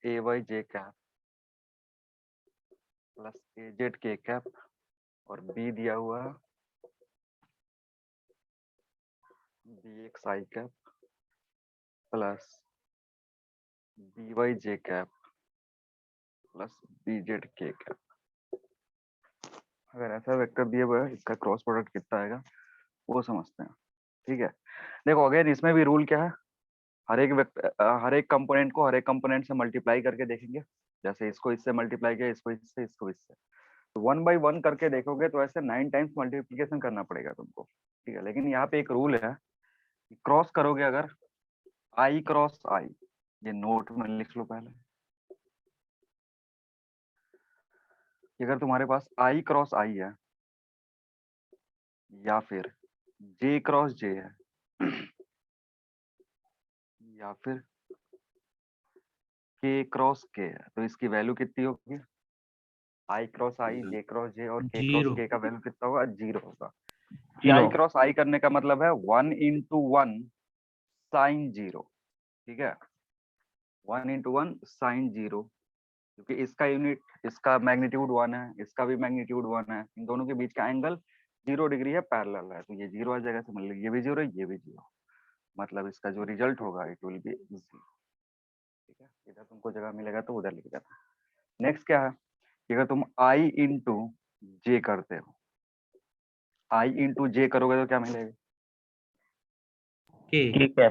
ए Y J cap plus ए Z के cap और B दिया हुआ है बी एक्स आई cap plus B Y J cap plus B Z के कैप। अगर ऐसा वेक्टर दिया हुआ है इसका क्रॉस प्रोडक्ट कितना आएगा वो समझते हैं। ठीक है, देखो अगेन इसमें भी रूल क्या है, हर एक कंपोनेंट को हर एक कंपोनेंट से मल्टीप्लाई करके देखेंगे। जैसे इसको इससे मल्टीप्लाई किया, इसको इससे, तो 1 by 1 करके देखोगे तो ऐसे 9 टाइम्स मल्टीप्लिकेशन करना पड़ेगा तुमको। ठीक है, लेकिन यहाँ पे एक रूल है, क्रॉस करोगे अगर आई क्रॉस आई, ये नोट में लिख लो पहले, अगर तुम्हारे पास आई क्रॉस आई है या फिर जे क्रॉस जे है या फिर के क्रॉस के है, तो इसकी वैल्यू कितनी होगी? आई क्रॉस आई, जे क्रॉस जे और के क्रॉस के का वैल्यू कितना होगा? 0 होगा। आई क्रॉस आई करने का मतलब है 1 into 1 साइन 0। ठीक है, 1 into 1 साइन 0, क्योंकि इसका यूनिट, इसका मैग्नीट्यूड 1 है, इसका भी मैग्नीट्यूड 1 है, इन दोनों के बीच का एंगल 0 डिग्री है, पैरेलल है, तो ये 0 आ जाएगा। समझ लीजिए ये भी 0 है, ये भी 0, मतलब इसका जो रिजल्ट होगा इट विल बी 0। ठीक है, इधर तुमको जगह मिलेगा तो उधर लिख देना। नेक्स्ट क्या है कि अगर तुम आई इंटू जे करते हो, आई इंटू जे करोगे तो क्या मिलेगा? ठीक है।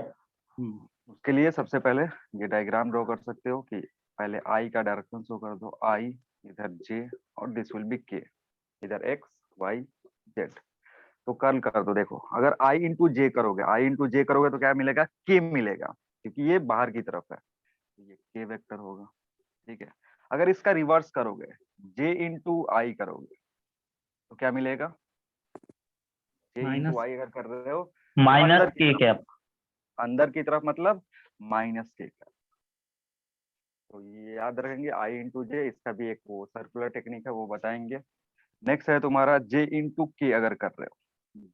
उसके लिए सबसे पहले ये डायग्राम ड्रॉ कर सकते हो कि पहले आई का डायरेक्शन शो कर दो, आई इधर जे और दिस विल बी के, इधर एक्स वाई जेड। तो कर्ल कर दो। देखो अगर आई इंटू जे करोगे, तो क्या मिलेगा? के मिलेगा, क्योंकि ये बाहर की तरफ है, ये के वेक्टर होगा। ठीक है, अगर इसका रिवर्स करोगे, जे इंटू आई करोगे तो क्या मिलेगा? जे इंटू आई अगर कर रहे हो तो माइनस के कैप, अंदर की तरफ मतलब माइनस के कैप। तो ये याद रखेंगे, आई इंटू जे, इसका भी एक वो सर्कुलर टेक्निक है वो बताएंगे। नेक्स्ट है तुम्हारा जे इंटू के अगर कर रहे हो,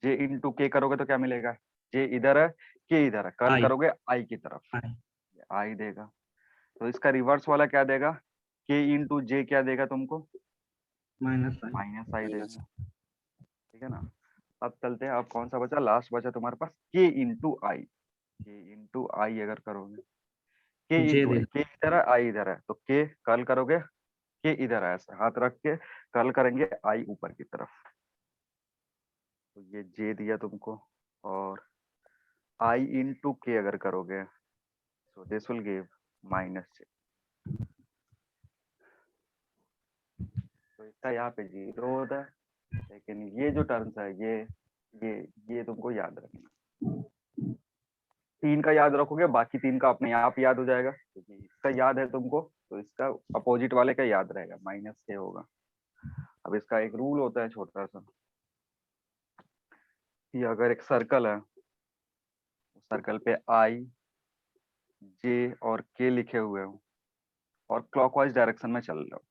जे इंटू के करोगे तो क्या मिलेगा? जे इधर है, के इधर है, कर्ल करोगे आई की तरफ, आई देगा। तो इसका रिवर्स वाला क्या देगा? के इंटू जे क्या देगा तुमको? माइनस आई देगा। ठीक है ना। अब चलते हैं, अब कौन सा बचा? लास्ट बचा तुम्हारे पास के इंटू आई। के इंटू आई अगर करोगे, के इंटू आई, के इधर है आई इधर है, तो के कर्ल करोगे, के इधर है, ऐसे हाथ रख के कर्ल करेंगे आई ऊपर की तरफ, तो ये जे दिया तुमको। और आई इंटू के अगर करोगे so this will give minus J. तो इसका यहाँ पे 0 होता है, लेकिन ये जो टर्म्स है ये तुमको याद रखना। 3 का याद रखोगे, बाकी 3 का अपने आप याद हो जाएगा, क्योंकि इसका याद है तुमको, तो इसका अपोजिट वाले का याद रहेगा, माइनस के होगा। अब इसका एक रूल होता है छोटा सा, कि अगर एक सर्कल है, सर्कल पे आई जे और के लिखे हुए हो और क्लॉकवाइज डायरेक्शन में चल रहे हो,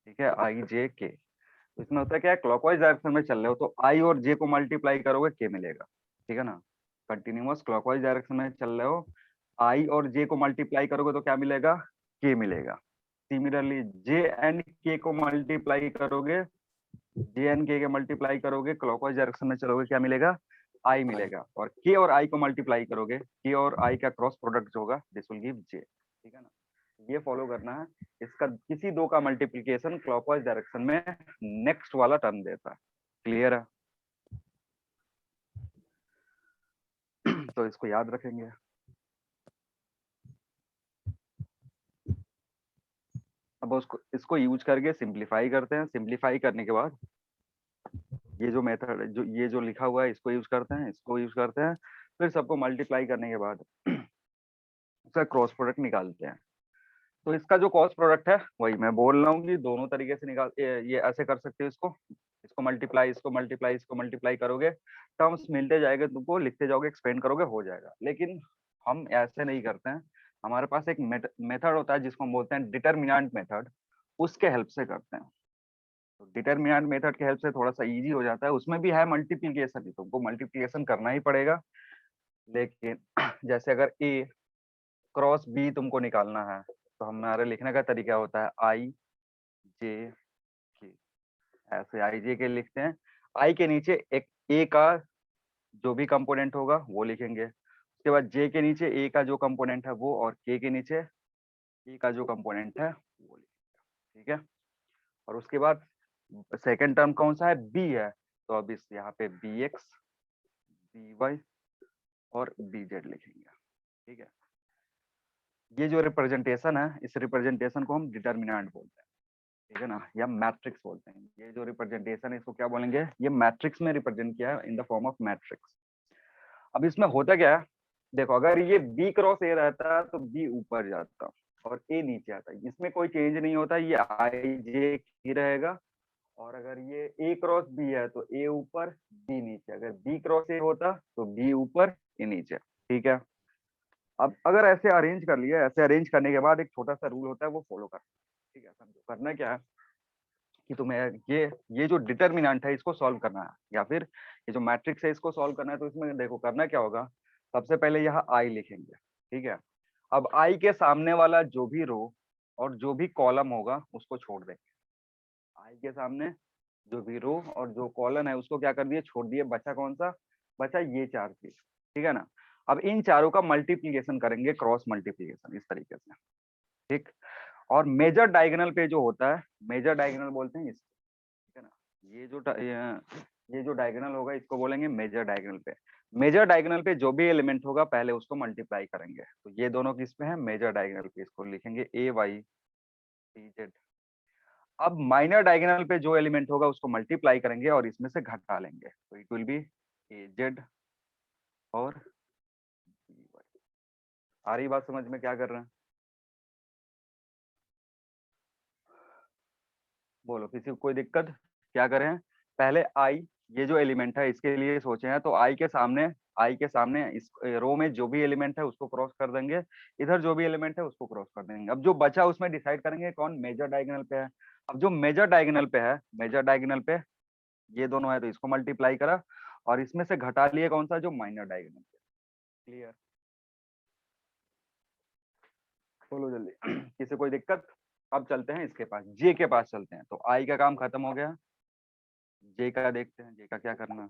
ठीक है, आई जे के, तो इसमें होता है क्या है, क्लॉकवाइज डायरेक्शन में चल रहे हो तो आई और जे को मल्टीप्लाई करोगे के मिलेगा। ठीक है ना, कंटिन्यूअस क्लॉकवाइज डायरेक्शन में चल रहे हो, आई और जे को मल्टीप्लाई करोगे तो क्या मिलेगा? के मिलेगा। सिमिलरली जे एंड के को मल्टीप्लाई करोगे, जे एंड के मल्टीप्लाई करोगे, क्लॉकवाइज डायरेक्शन में चलोगे, क्या मिलेगा? आई मिलेगा। और के और आई को मल्टीप्लाई करोगे, के और आई का क्रॉस प्रोडक्ट होगा, दिस विल गिव जे। ठीक है ना, ये फॉलो करना है। इसका किसी दो का मल्टीप्लीकेशन क्लॉकवाइज डायरेक्शन में नेक्स्ट वाला टर्म देता है। क्लियर है? तो इसको याद रखेंगे। अब उसको इसको यूज करके सिंप्लीफाई करते हैं। सिंप्लीफाई करने के बाद ये जो मेथड है, जो ये जो लिखा हुआ है, इसको यूज करते हैं, इसको यूज करते हैं, फिर सबको मल्टीप्लाई करने के बाद उसका क्रॉस प्रोडक्ट निकालते हैं। तो इसका जो क्रॉस प्रोडक्ट है वही मैं बोल रहा हूँ कि दोनों तरीके से निकाल, ये ऐसे कर सकते हो, इसको मल्टीप्लाई, इसको मल्टीप्लाई करोगे, टर्म्स मिलते जाएंगे तुमको, लिखते जाओगे, एक्सपेंड करोगे, हो जाएगा। लेकिन हम ऐसे नहीं करते हैं, हमारे पास एक मेथड होता है जिसको हम बोलते हैं डिटरमिनेंट मेथड, उसके हेल्प से करते हैं। तो डिटरमिनेंट मेथड के हेल्प से थोड़ा सा इजी हो जाता है, उसमें भी है मल्टीप्लीकेशन, तुमको मल्टीप्लीकेशन करना ही पड़ेगा। लेकिन जैसे अगर ए क्रॉस बी तुमको निकालना है, तो हमारे लिखने का तरीका होता है आई जे के, ऐसे आई जे के लिखते हैं। आई के नीचे एक ए का जो भी कंपोनेंट होगा वो लिखेंगे, उसके बाद जे के नीचे ए का जो कंपोनेंट है वो, और के नीचे ए का जो कंपोनेंट है वो लिखेंगे। ठीक है, और उसके बाद सेकंड टर्म कौन सा है, बी है, तो अब इस यहाँ पे बी एक्स, बी वाई और बी जेड लिखेंगे। ठीक है, ये जो रिप्रेजेंटेशन है इस रिप्रेजेंटेशन को हम डिटर्मिनेंट बोलते हैं, ठीक है ना, या मैट्रिक्स बोलते हैं। ये जो रिप्रेजेंटेशन है इसको क्या बोलेंगे, ये मैट्रिक्स में रिप्रेजेंट किया है in the form of matrix. अब इसमें होता क्या है, देखो अगर ये बी क्रॉस ए रहता तो बी ऊपर जाता और ए नीचे आता, इसमें कोई चेंज नहीं होता, ये आई जे ही रहेगा। और अगर ये ए क्रॉस बी है तो ए ऊपर बी नीचे, अगर बी क्रॉस ए होता तो बी ऊपर ए नीचे। ठीक है, अब अगर ऐसे अरेंज कर लिया, ऐसे अरेंज करने के बाद एक छोटा सा रूल होता है वो फॉलो करना। ठीक है, समझो करना क्या है कि तुम्हें ये जो डिटर्मिनेंट है इसको सॉल्व करना है, या फिर ये जो मैट्रिक्स है इसको सॉल्व करना है। तो इसमें देखो करना क्या होगा, सबसे पहले यहाँ आई लिखेंगे। ठीक है, अब आई के सामने वाला जो भी रो और जो भी कॉलम होगा उसको छोड़ देंगे। आई के सामने जो भी रो और जो कॉलम है उसको क्या कर दिए, छोड़ दिए, बचा कौन सा, बचा ये चार चीज। ठीक है ना, अब इन चारों का मल्टीप्लीकेशन करेंगे, क्रॉस मल्टीप्लीकेशन इस तरीके से। ठीक, और मेजर डायगोनल पे जो होता है, मेजर डायगोनल बोलते हैं इसको। ठीक है ना, ये जो डायगोनल होगा इसको बोलेंगे मेजर डायगोनल पे। मेजर डायगोनल पे जो भी एलिमेंट होगा पहले उसको मल्टीप्लाई करेंगे, तो ये दोनों किस पे है, मेजर डायगोनल पे, इसको लिखेंगे ए वाई टी जेड। अब माइनर डायगोनल पे जो एलिमेंट होगा उसको मल्टीप्लाई करेंगे और इसमें से घटा लेंगे, तो it will be A Z और बी वाई। आ रही बात समझ में, क्या कर रहे हैं, बोलो किसी को कोई दिक्कत, क्या करें, पहले आई, ये जो एलिमेंट है इसके लिए सोचे हैं, तो आई के सामने इस रो में जो भी एलिमेंट है उसको क्रॉस कर देंगे, इधर जो भी एलिमेंट है उसको क्रॉस कर देंगे। अब जो बचा उसमें डिसाइड करेंगे कौन मेजर डायगोनल पे है। अब जो मेजर डायगोनल पे है, मेजर डायगोनल पे ये दोनों है तो इसको मल्टीप्लाई करा, और इसमें से घटा लिए कौन सा, जो माइनर डायगोनल पे। क्लियर, बोलो जल्दी किसी कोई दिक्कत। अब चलते हैं इसके पास, जे के पास चलते हैं, तो आई का काम खत्म हो गया, जे का देखते हैं, जे का क्या करना।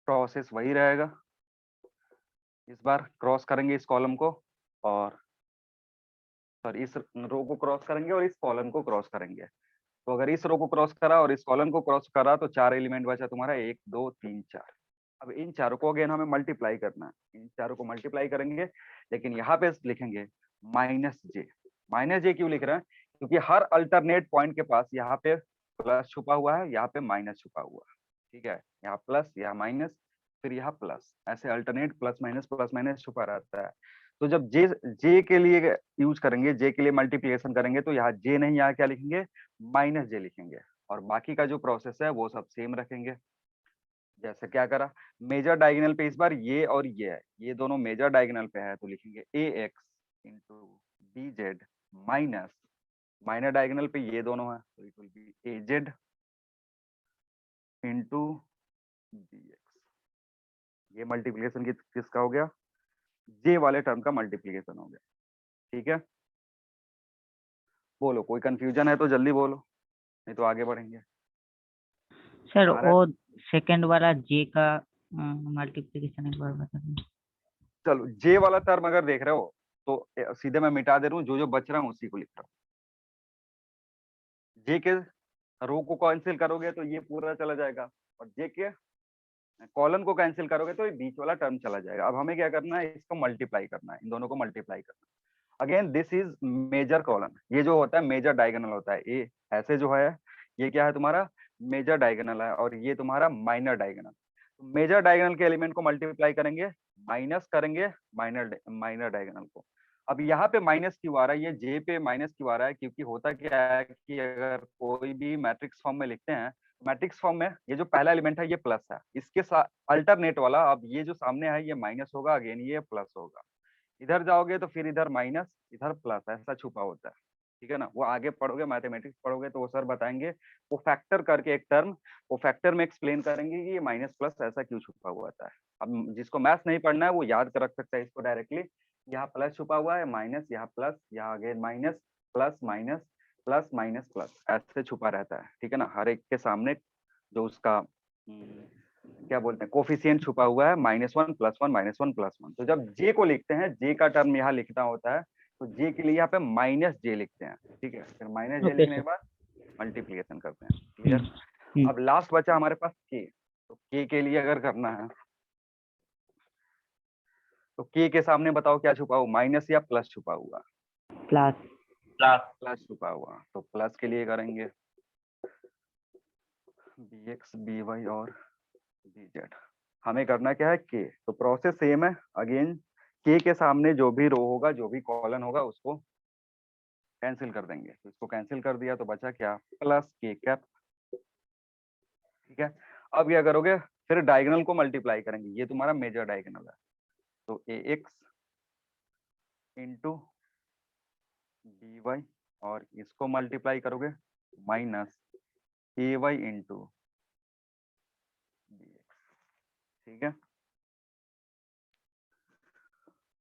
प्रोसेस वही रहेगा, इस बार क्रॉस करेंगे इस कॉलम को, और सॉरी इस रो को क्रॉस करेंगे और इस कॉलम को क्रॉस करेंगे। तो अगर इस रो को क्रॉस करा और इस कॉलम को क्रॉस करा तो चार एलिमेंट बचा तुम्हारा, एक दो तीन चार। अब इन चारों को अगेन हमें मल्टीप्लाई करना है, इन चारों को मल्टीप्लाई करेंगे, लेकिन यहाँ पे लिखेंगे माइनस जे। माइनस जे क्यों लिख रहे हैं, क्योंकि हर अल्टरनेट पॉइंट के पास यहाँ पे प्लस छुपा हुआ है, यहाँ पे माइनस छुपा हुआ है। ठीक है, यहाँ प्लस, यहाँ माइनस, फिर यहाँ प्लस, ऐसे अल्टरनेट प्लस माइनस छुपा रहता है। तो जब जे जे के लिए यूज करेंगे, जे के लिए मल्टीप्लिकेशन करेंगे, तो यहाँ जे नहीं, यहाँ क्या लिखेंगे, माइनस जे लिखेंगे, और बाकी का जो प्रोसेस है वो सब सेम रखेंगे। जैसे क्या करा, मेजर डायगोनल पे इस बार ये और ये है, ये दोनों मेजर डायगोनल पे है, तो लिखेंगे A X into B Z minus, minor diagonal पे ये दोनों है तो it will be A Z into B X. ये मल्टीप्लीकेशन किसका हो गया, जे वाले टर्म का मल्टीप्लीकेशन हो गया। ठीक है, बोलो कोई कंफ्यूजन है तो जल्दी बोलो, नहीं तो आगे बढ़ेंगे। सर आ रहा वो है, सेकंड वाला जे का मल्टीप्लिकेशन एक बार बता दें। चलो जे वाला टर्म अगर देख रहे हो तो सीधे मैं मिटा दे रहा हूँ, जो जो बच रहा हूँ उसी को लिख रहा हूँ। जे के रो को कैंसिल करोगे तो ये पूरा चला जाएगा, और जे के कॉलम को कैंसिल करोगे तो ये बीच वाला टर्म चला जाएगा। अब हमें क्या करना है, इसको मल्टीप्लाई करना है, इन दोनों को मल्टीप्लाई करना है। Again this is major column, ये जो होता है मेजर डायगोनल होता है, ये ऐसे जो है ये क्या है तुम्हारा मेजर डायगोनल है, और ये तुम्हारा माइनर डायगोनल। तो मेजर डायगोनल के एलिमेंट को मल्टीप्लाई करेंगे, माइनस करेंगे माइनर माइनर डायगोनल को। अब यहाँ पे माइनस क्यों आ रहा है, ये जे पे माइनस क्यों आ रहा है, क्योंकि होता क्या है कि अगर कोई भी मैट्रिक्स फॉर्म में लिखते हैं, मैट्रिक्स फॉर्म में ये जो पहला एलिमेंट है ये प्लस है, इसके साथ अल्टरनेट वाला, अब ये जो सामने है ये माइनस होगा, अगेन ये प्लस होगा, इधर जाओगे तो फिर इधर माइनस इधर प्लस, ऐसा छुपा होता है। ठीक है ना, वो आगे पढ़ोगे मैथमेटिक्स पढ़ोगे तो वो सर बताएंगे, वो फैक्टर करके एक टर्म, वो फैक्टर में एक्सप्लेन करेंगे कि ये माइनस प्लस ऐसा क्यों छुपा हुआ है। अब जिसको मैथ्स नहीं पढ़ना है वो याद कर रख सकता है इसको डायरेक्टली। यहाँ प्लस छुपा हुआ है, माइनस, यहाँ प्लस, यहाँ again minus, plus minus, plus minus plus, ऐसे छुपा रहता है, ठीक है ना। हर एक के सामने जो उसका क्या बोलते हैं कोफिशिएंट छुपा हुआ है, -1 +1 -1 +1। तो जब जे को लिखते हैं, जे का टर्म यहाँ लिखना होता है, तो जे के लिए यहाँ पे -j लिखते हैं, ठीक है। फिर -j ओके लिखने के सर। बाद मल्टीप्लिकेशन करते हैं, क्लियर। हम्म, अब लास्ट बचा हमारे पास के, तो के लिए अगर करना है तो के सामने बताओ क्या छुपा हुआ, माइनस या प्लस छुपा हुआ? प्लस। प्लस छुपा हुआ, तो प्लस के लिए करेंगे bx by और bz। हमें करना क्या है, के। तो प्रोसेस सेम है, अगेन के सामने जो भी रो होगा, जो भी कॉलन होगा, उसको कैंसिल कर देंगे। तो इसको कैंसिल कर दिया तो बचा क्या, प्लस के कैप, ठीक है। अब क्या करोगे, फिर डायगोनल को मल्टीप्लाई करेंगे, ये तुम्हारा मेजर डायगोनल है, तो ax इंटू dy, और इसको मल्टीप्लाई करोगे माइनस ay इंटू dx, ठीक है।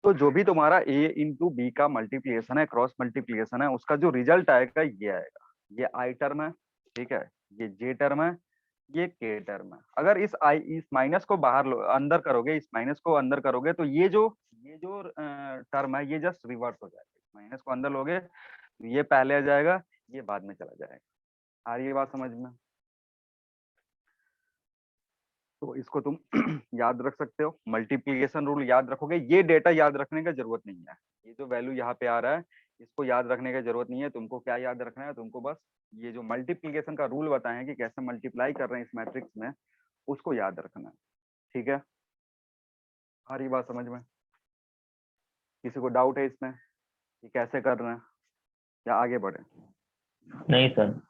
तो जो भी तुम्हारा a इंटू बी का मल्टीप्लिकेशन है, क्रॉस मल्टीप्लिकेशन है, उसका जो रिजल्ट आएगा ये आएगा, ये आई टर्म है, ठीक है, ये जे टर्म है, ये के टर्म है। अगर इस माइनस को बाहर अंदर करोगे, इस माइनस को अंदर करोगे, तो ये जो टर्म है ये जस्ट रिवर्स हो जाएगा। माइनस को अंदर लोगे, ये पहले आ जाएगा, ये बाद में चला जाएगा। आ रही है बात समझ में? तो इसको तुम याद रख सकते हो, मल्टीप्लिकेशन रूल याद रखोगे। ये डेटा याद रखने का जरूरत नहीं है, ये जो वैल्यू यहाँ पे आ रहा है इसको याद रखने का जरूरत नहीं है। तुमको क्या याद रखना है, तुमको बस ये जो मल्टीप्लिकेशन का रूल बताए हैं कि कैसे मल्टीप्लाई कर रहे हैं इस मैट्रिक्स में, उसको याद रखना है, ठीक है। आ रही बात समझ में? किसी को डाउट है इसमें कि कैसे करना है, या आगे बढ़े? नहीं सर।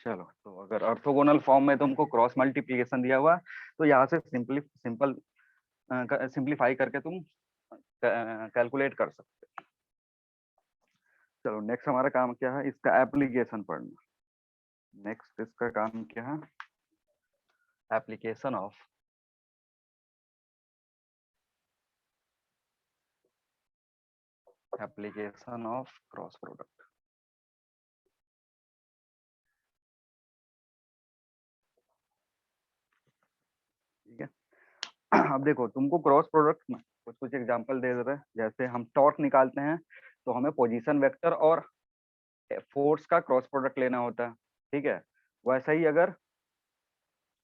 चलो, तो अगर ऑर्थोगोनल फॉर्म में तुमको क्रॉस मल्टीप्लिकेशन दिया हुआ तो यहाँ से सिंपलीफाई करके तुम कैलकुलेट कर सकते हो। चलो नेक्स्ट हमारा काम क्या है, इसका एप्लीकेशन पढ़ना। नेक्स्ट इसका काम क्या है, एप्लीकेशन ऑफ क्रॉस प्रोडक्ट। ठीक है। अब देखो, तुमको क्रॉस प्रोडक्ट में कुछ कुछ एग्जांपल दे देते हैं। जैसे हम टॉर्क निकालते हैं तो हमें पोजीशन वेक्टर और फोर्स का क्रॉस प्रोडक्ट लेना होता है, ठीक है। वैसे ही अगर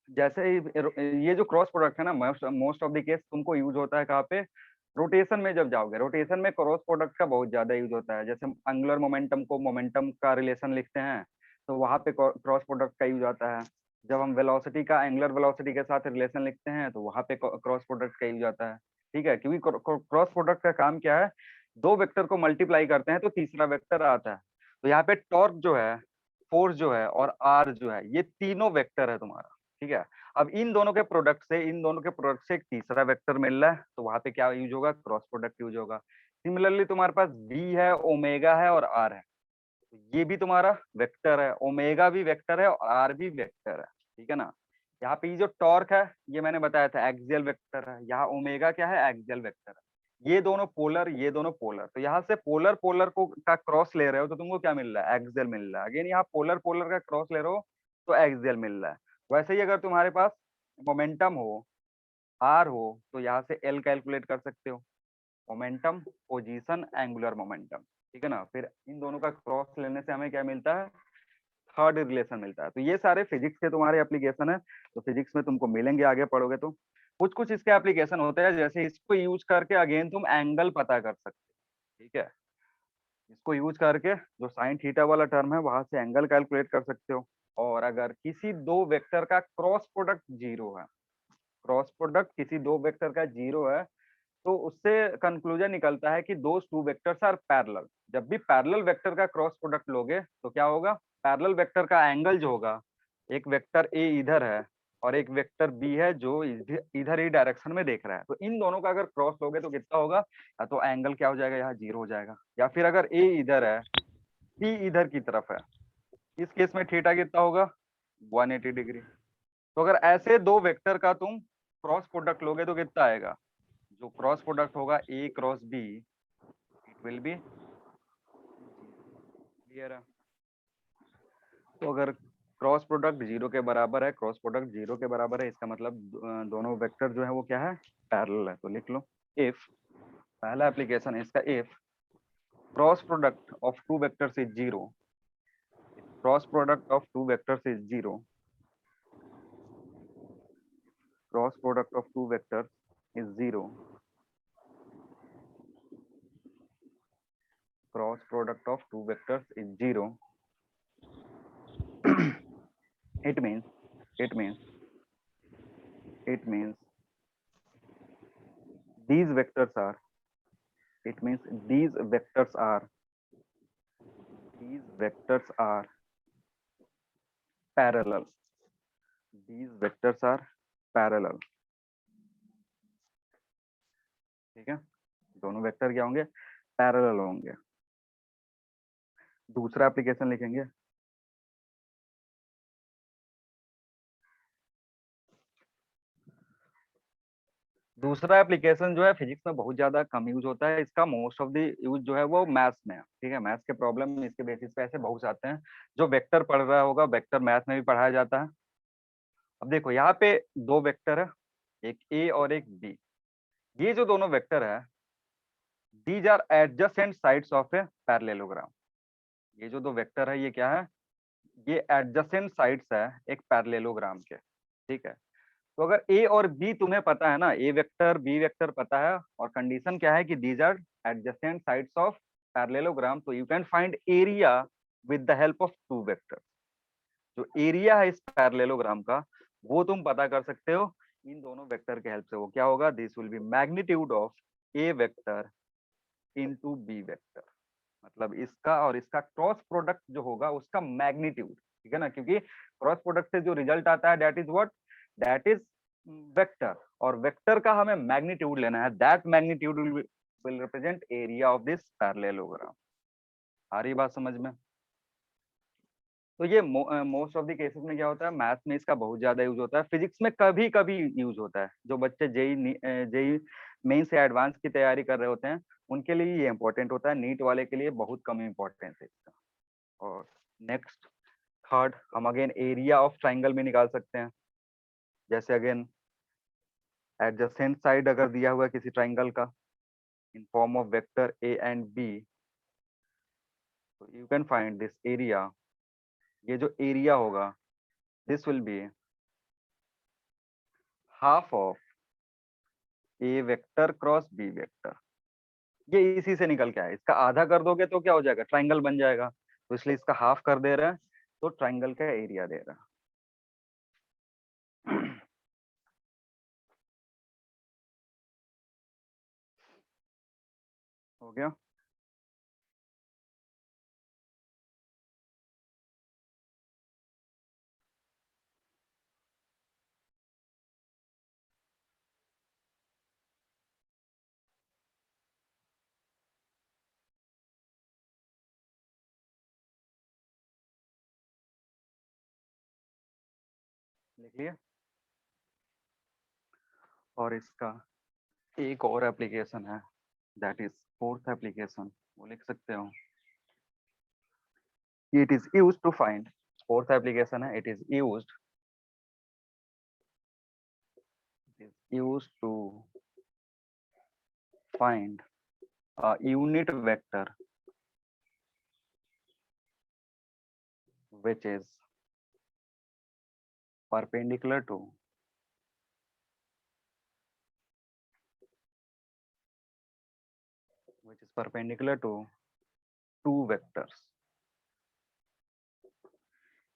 जैसे ही ये जो क्रॉस प्रोडक्ट है ना, मोस्ट ऑफ द केस तुमको यूज होता है कहाँ पे, रोटेशन में। जब जाओगे रोटेशन में क्रॉस प्रोडक्ट का बहुत ज्यादा यूज होता है। जैसे हम एंगुलर मोमेंटम को मोमेंटम का रिलेशन लिखते हैं तो वहां पे क्रॉस प्रोडक्ट का यूज आता है। जब हम वेलोसिटी का एंगुलर वेलोसिटी के साथ रिलेशन लिखते हैं तो वहां पे क्रॉस प्रोडक्ट का यूज आता है, ठीक है। क्योंकि क्रॉस प्रोडक्ट का काम क्या है, दो वेक्टर को मल्टीप्लाई करते हैं तो तीसरा वेक्टर आता है। तो यहाँ पे टॉर्क जो है, फोर्स जो है और आर जो है, ये तीनों वेक्टर है तुम्हारा, ठीक है। अब इन दोनों के प्रोडक्ट से एक तीसरा वेक्टर मिल रहा है, तो वहां पे क्या यूज होगा, क्रॉस प्रोडक्ट यूज होगा। सिमिलरली तुम्हारे पास बी है, ओमेगा है और आर है, तो ये भी तुम्हारा वेक्टर है, ओमेगा भी वेक्टर है और आर भी वेक्टर है, ठीक है ना। यहाँ पे ये जो टॉर्क है ये मैंने बताया था एक्सियल वेक्टर है, यहाँ ओमेगा क्या है, एक्सियल वेक्टर है। ये दोनों पोलर, ये दोनों पोलर, तो यहाँ से पोलर पोलर को का क्रॉस ले रहे हो तो तुमको क्या मिल रहा है, एक्सियल मिल रहा है। अगेन यहाँ पोलर पोलर का क्रॉस ले रहे हो तो एक्सियल मिल रहा है। वैसे ही अगर तुम्हारे पास मोमेंटम हो, आर हो, तो यहाँ से एल कैलकुलेट कर सकते हो, मोमेंटम, पोजीशन, एंगुलर मोमेंटम, ठीक है ना। फिर इन दोनों का क्रॉस लेने से हमें क्या मिलता है, थर्ड रिलेशन मिलता है। तो ये सारे फिजिक्स के तुम्हारे एप्लीकेशन है, तो फिजिक्स में तुमको मिलेंगे आगे पढ़ोगे तो। कुछ कुछ इसके एप्लीकेशन होते हैं, जैसे इसको यूज करके अगेन तुम एंगल पता कर सकते हो, ठीक है। इसको यूज करके जो साइन थीटा वाला टर्म है वहां से एंगल कैलकुलेट कर सकते हो। और अगर किसी दो वेक्टर का क्रॉस प्रोडक्ट जीरो है, क्रॉस प्रोडक्ट किसी दो वेक्टर का जीरो है, तो उससे कंक्लूजन निकलता है कि those two vectors are parallel. जब भी पैरेलल वेक्टर का क्रॉस प्रोडक्ट लोगे तो क्या होगा, पैरेलल वेक्टर का एंगल जो होगा, एक वेक्टर ए इधर है और एक वेक्टर बी है जो इधर ही डायरेक्शन में देख रहा है, तो इन दोनों का अगर क्रॉस लोगे तो कितना होगा, या तो एंगल क्या हो जाएगा, यहाँ जीरो हो जाएगा। या फिर अगर ए इधर है, बी इधर की तरफ है, इस केस में थीटा कितना होगा, 180 डिग्री। तो अगर ऐसे दो वेक्टर का तुम क्रॉस प्रोडक्ट लोगे तो कितना आएगा, जो क्रॉस प्रोडक्ट होगा A cross B it will be, clear है। तो अगर क्रॉस प्रोडक्ट 0 के बराबर है, क्रॉस प्रोडक्ट 0 के बराबर है, इसका मतलब दोनों वेक्टर जो है वो क्या है, पैरेलल है। तो लिख लो इफ, पहला एप्लीकेशन है इसका, if cross product of two vectors is 0, cross product of two vectors is 0, cross product of two vectors is 0, cross product of two vectors is 0, it means it means these vectors are, it means these vectors are parallel, these vectors are parallel, ठीक है, दोनों vector क्या होंगे, parallel होंगे। दूसरा application लिखेंगे, दूसरा application जो है फिजिक्स में बहुत ज्यादा कम यूज होता है इसका, मोस्ट ऑफ द यूज जो है वो मैथ्स में है, ठीक है। मैथ्स के प्रॉब्लम इसके बेसिस पे ऐसे बहुत आते हैं। जो वेक्टर पढ़ रहा होगा, वेक्टर मैथ में भी पढ़ाया जाता है। अब देखो यहाँ पे दो वेक्टर है, एक ए और एक बी, ये जो दोनों वेक्टर है these are adjacent sides of a parallelogram. ये जो दो वेक्टर है ये क्या है, ये एडजेसेंट साइड्स है एक पैरेललोग्राम के, ठीक है। तो अगर ए और बी तुम्हें पता है ना, ए वेक्टर बी वेक्टर पता है, और कंडीशन क्या है कि these are adjacent sides of parallelogram, तो you can find area with the help of two vector. जो एरिया है इस पैरेललोग्राम का वो तुम पता कर सकते हो इन दोनों वेक्टर के हेल्प से। वो क्या होगा, this will be magnitude of A vector into B vector, मतलब इसका और इसका क्रॉस प्रोडक्ट जो होगा उसका मैग्नीट्यूड, ठीक है ना, क्योंकि क्रॉस प्रोडक्ट से जो रिजल्ट आता है that is what, that is vector, और वेक्टर का हमें मैग्नीट्यूड लेना है, that magnitude will represent area of this parallelogram. आ रही बात समझ में। तो ये मोस्ट ऑफ द केसेस में क्या होता है, मैथ्स में इसका बहुत ज्यादा यूज होता है, फिजिक्स में कभी कभी यूज होता है। जो बच्चे जेई मेन से एडवांस की तैयारी कर रहे होते हैं उनके लिए ये इंपॉर्टेंट होता है, नीट वाले के लिए बहुत कम इंपॉर्टेंस है इसका। और नेक्स्ट थर्ड, हम अगेन एरिया ऑफ ट्राइंगल में निकाल सकते हैं। जैसे अगेन एडजेसेंट साइड अगर दिया हुआ है किसी ट्राइंगल का in form of vector A and B, तो you can find this area. ये जो एरिया होगा this will be half of A vector cross B vector. ये इसी से निकल के आया, इसका आधा कर दोगे तो क्या हो जाएगा, ट्राइंगल बन जाएगा, तो इसलिए इसका हाफ कर दे रहे हैं तो ट्राइंगल का एरिया दे रहा है। हो गया। लिख लिया। और इसका एक और एप्लीकेशन है, दैट इज फोर्थ एप्लीकेशन, वो लिख सकते हो। It is used to find, fourth application है, it is used to find a unit vector which is perpendicular to two vectors।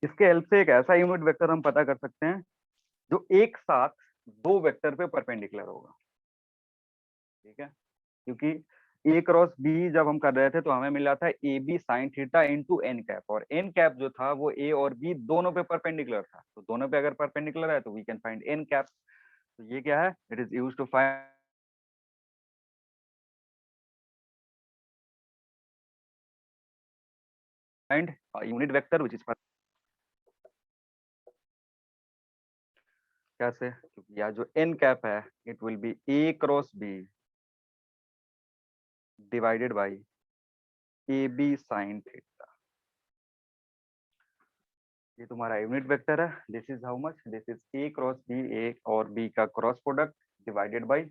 इसके हेल्प से एक ऐसा यूनिट वेक्टर हम पता कर सकते हैं जो एक साथ दो वेक्टर पे परपेंडिकुलर होगा, ठीक है। क्योंकि ए क्रॉस बी जब हम कर रहे थे तो हमें मिला था A B sine theta into N cap, और एन कैप जो था वो ए और बी दोनों पे परपेंडिकुलर था, तो दोनों पे अगर परपेंडिकुलर है तो we can find N cap. तो ये क्या है, it is used to find unit vector which is, कैसे, क्योंकि यह जो एन कैप है it will be A cross B divided by A B sine theta. ये तुम्हारा यूनिट वेक्टर है, this is how much, this is A cross B, A और B का cross product divided by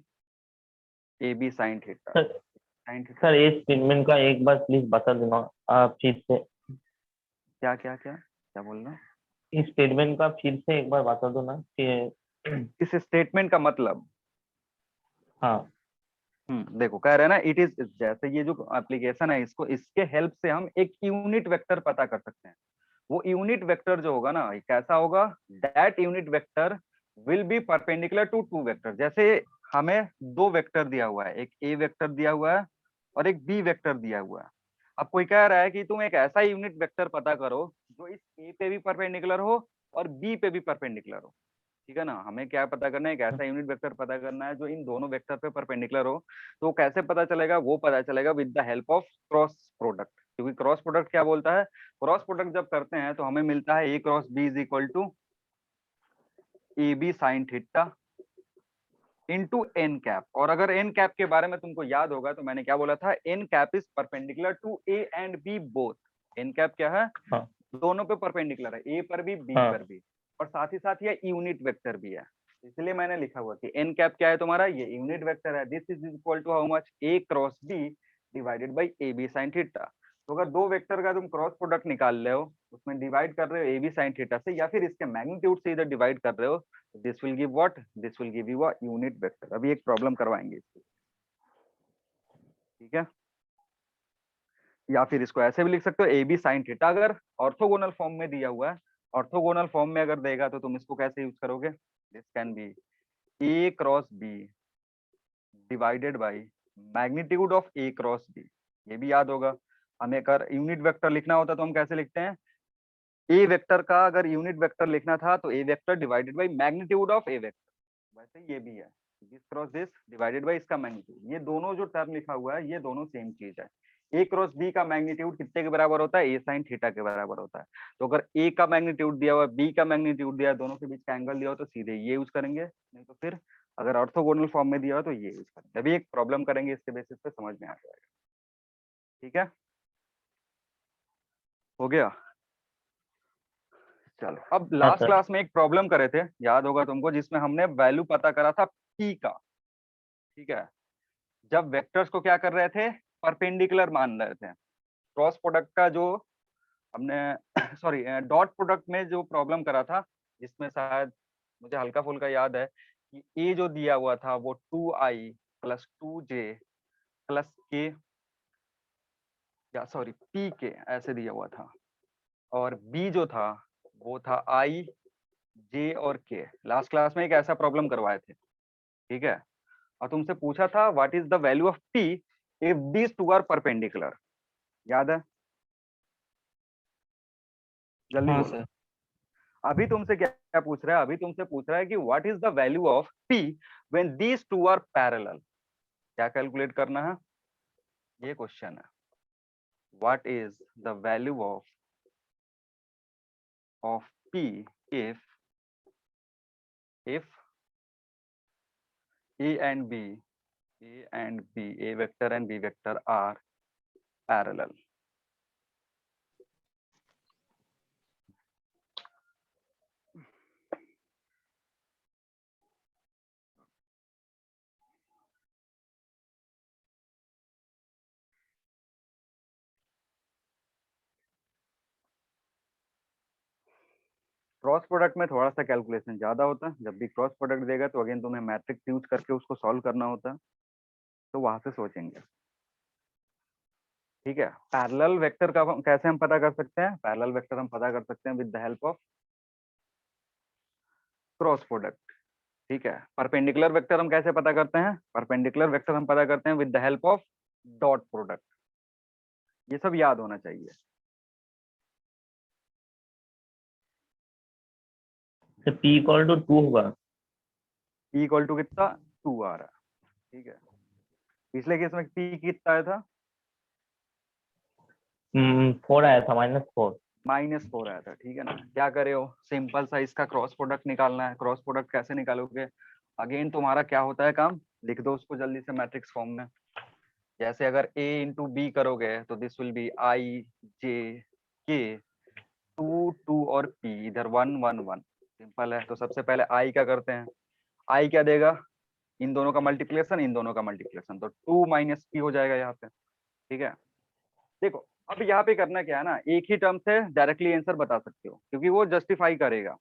A B sine theta. Sir sine theta sir इस statement का एक बार please बता देना आप फिर से। क्या क्या क्या क्या बोलना, इस स्टेटमेंट का फिर से एक बार बता दो ना कि इस स्टेटमेंट का मतलब। हाँ देखो कह रहे हैं ना, इट इज, जैसे ये जो एप्लीकेशन है इसको, इसके हेल्प से हम एक यूनिट वेक्टर पता कर सकते हैं। वो यूनिट वेक्टर जो होगा ना, ये कैसा होगा, that unit vector will be perpendicular to two vector. जैसे हमें दो वेक्टर दिया हुआ है, एक ए वेक्टर दिया हुआ है और एक बी वेक्टर दिया हुआ है। अब कोई कह रहा है कि तुम एक ऐसा यूनिट वेक्टर पता करो जो इस ए पे भी परपेंडिकुलर हो और बी पे भी परपेंडिकुलर हो। ठीक है ना, हमें क्या पता करना है, एक ऐसा यूनिट वेक्टर पता करना है जो इन दोनों वेक्टर पे परपेंडिकुलर हो। तो कैसे पता चलेगा, वो पता चलेगा with the help of cross product. क्योंकि क्रॉस प्रोडक्ट क्या बोलता है, क्रॉस प्रोडक्ट जब करते हैं तो हमें मिलता है A cross B is equal to A B sine theta into N cap. और अगर एन कैप के बारे में तुमको याद होगा तो मैंने क्या बोला था, N cap is perpendicular to A and B both. N cap क्या है, हाँ दोनों पे परपेंडिकुलर है, ए पर भी बी हाँ पर भी, और साथ ही साथ ये यूनिट वेक्टर भी है। इसलिए मैंने लिखा हुआ कि एन कैप क्या है तुम्हारा, ये यूनिट वेक्टर है। This is equal to how much, A cross B divided by A B sine theta. तो अगर दो वेक्टर का तुम क्रॉस प्रोडक्ट निकाल रहे हो, उसमें डिवाइड कर रहे हो ए बी साइन थीटा से, या फिर इसके मैग्नीट्यूड से इधर डिवाइड कर रहे हो, this will give what, this will give you a unit vector. अभी एक प्रॉब्लम करवाएंगे इसकी, ठीक है। या फिर इसको ऐसे भी लिख सकते हो, ए बी साइन थीटा अगर ऑर्थोगोनल फॉर्म में दिया हुआ है, ऑर्थोगोनल फॉर्म में अगर देगा तो तुम इसको कैसे यूज करोगे, this can be A cross B divided by magnitude of A cross B. ये भी याद होगा, हमें अगर यूनिट वेक्टर लिखना होता तो हम कैसे लिखते हैं, ए वेक्टर का अगर यूनिट वेक्टर लिखना था तो A vector divided by magnitude of A vector. वैसे ये भी है, this cross this divided by इसका मैग्नीट्यूड। ये दोनों जो टर्म लिखा हुआ है ये दोनों सेम चीज है। ए क्रॉस बी का मैग्नीट्यूड कितने के बराबर होता है, ए साइन थीटा के बराबर होता है। तो अगर ए का मैग्नीट्यूड दिया हुआ है, बी का मैग्नीट्यूड दिया है, दोनों के बीच का एंगल दिया हो तो सीधे ये यूज करेंगे, नहीं तो फिर अगर ऑर्थोगोनल फॉर्म में दिया हो तो ये यूज करेंगे। अभी एक प्रॉब्लम करेंगे, इसके बेसिस पे समझ में आ जाएगा, ठीक है। हो गया, चलो। अब हाँ लास्ट सर क्लास में एक प्रॉब्लम करे थे, याद होगा तुमको, जिसमें हमने वैल्यू पता करा था पी का, ठीक है। जब वेक्टर्स को क्या कर रहे थे, परपेंडिकुलर मान रहे थे। क्रॉस प्रोडक्ट का जो हमने सॉरी डॉट प्रोडक्ट में जो प्रॉब्लम करा था, जिसमें शायद मुझे हल्का फुल्का याद है कि ए जो दिया हुआ था वो 2i प्लस 2j प्लस के, या सॉरी पी के ऐसे दिया हुआ था, और बी जो था वो था आई जे और के। लास्ट क्लास में एक ऐसा प्रॉब्लम करवाए थे, ठीक है। और तुमसे पूछा था what is the value of P if these two are perpendicular, याद है, जल्दी हाँ बोलो। सर अभी तुमसे क्या क्या पूछ रहा है, अभी तुमसे पूछ रहा है कि what is the value of P when these two are parallel. क्या कैलकुलेट करना है, ये क्वेश्चन है। What is the value of P if a and b a vector and b vector are parallel। Cross product में थोड़ा सा calculation ज्यादा होता है, जब भी क्रॉस प्रोडक्ट देगा तो अगेन तुम्हें मैट्रिक्स यूज करके उसको सॉल्व करना होता है, तो वहां से सोचेंगे, ठीक है। पैरेलल वेक्टर का कैसे हम पता कर सकते हैं, पैरेलल वेक्टर हम पता कर सकते हैं with the help of cross product, ठीक है। परपेंडिकुलर वेक्टर हम कैसे पता करते हैं, परपेंडिकुलर वेक्टर हम पता करते हैं with the help of dot product. ये सब याद होना चाहिए। तो P इक्वल टू 2 होगा। P इक्वल टू कितना, 2 आ रहा है, ठीक है। पिछले केस में P कितना आया था, 4 आया था -4। -4 आया था, ठीक है ना। क्या करे हो, सिंपल सा इसका क्रॉस प्रोडक्ट निकालना है। क्रॉस प्रोडक्ट कैसे निकालोगे, अगेन तुम्हारा क्या होता है काम, लिख दो उसको जल्दी से मैट्रिक्स फॉर्म में। जैसे अगर a इंटू बी करोगे तो दिस विल बी आई जे के 2 2 और p, इधर 1 1 1, सिंपल है। तो सबसे पहले i क्या करते हैं, i क्या देगा, इन दोनों का मल्टीप्लिकेशन, इन दोनों का मल्टीप्लिकेशन, तो 2 माइनस p हो जाएगा यहाँ पे, ठीक है। देखो अब यहाँ पे करना क्या है ना, एक ही टर्म से डायरेक्टली आंसर बता सकते हो, क्योंकि वो जस्टिफाई करेगा।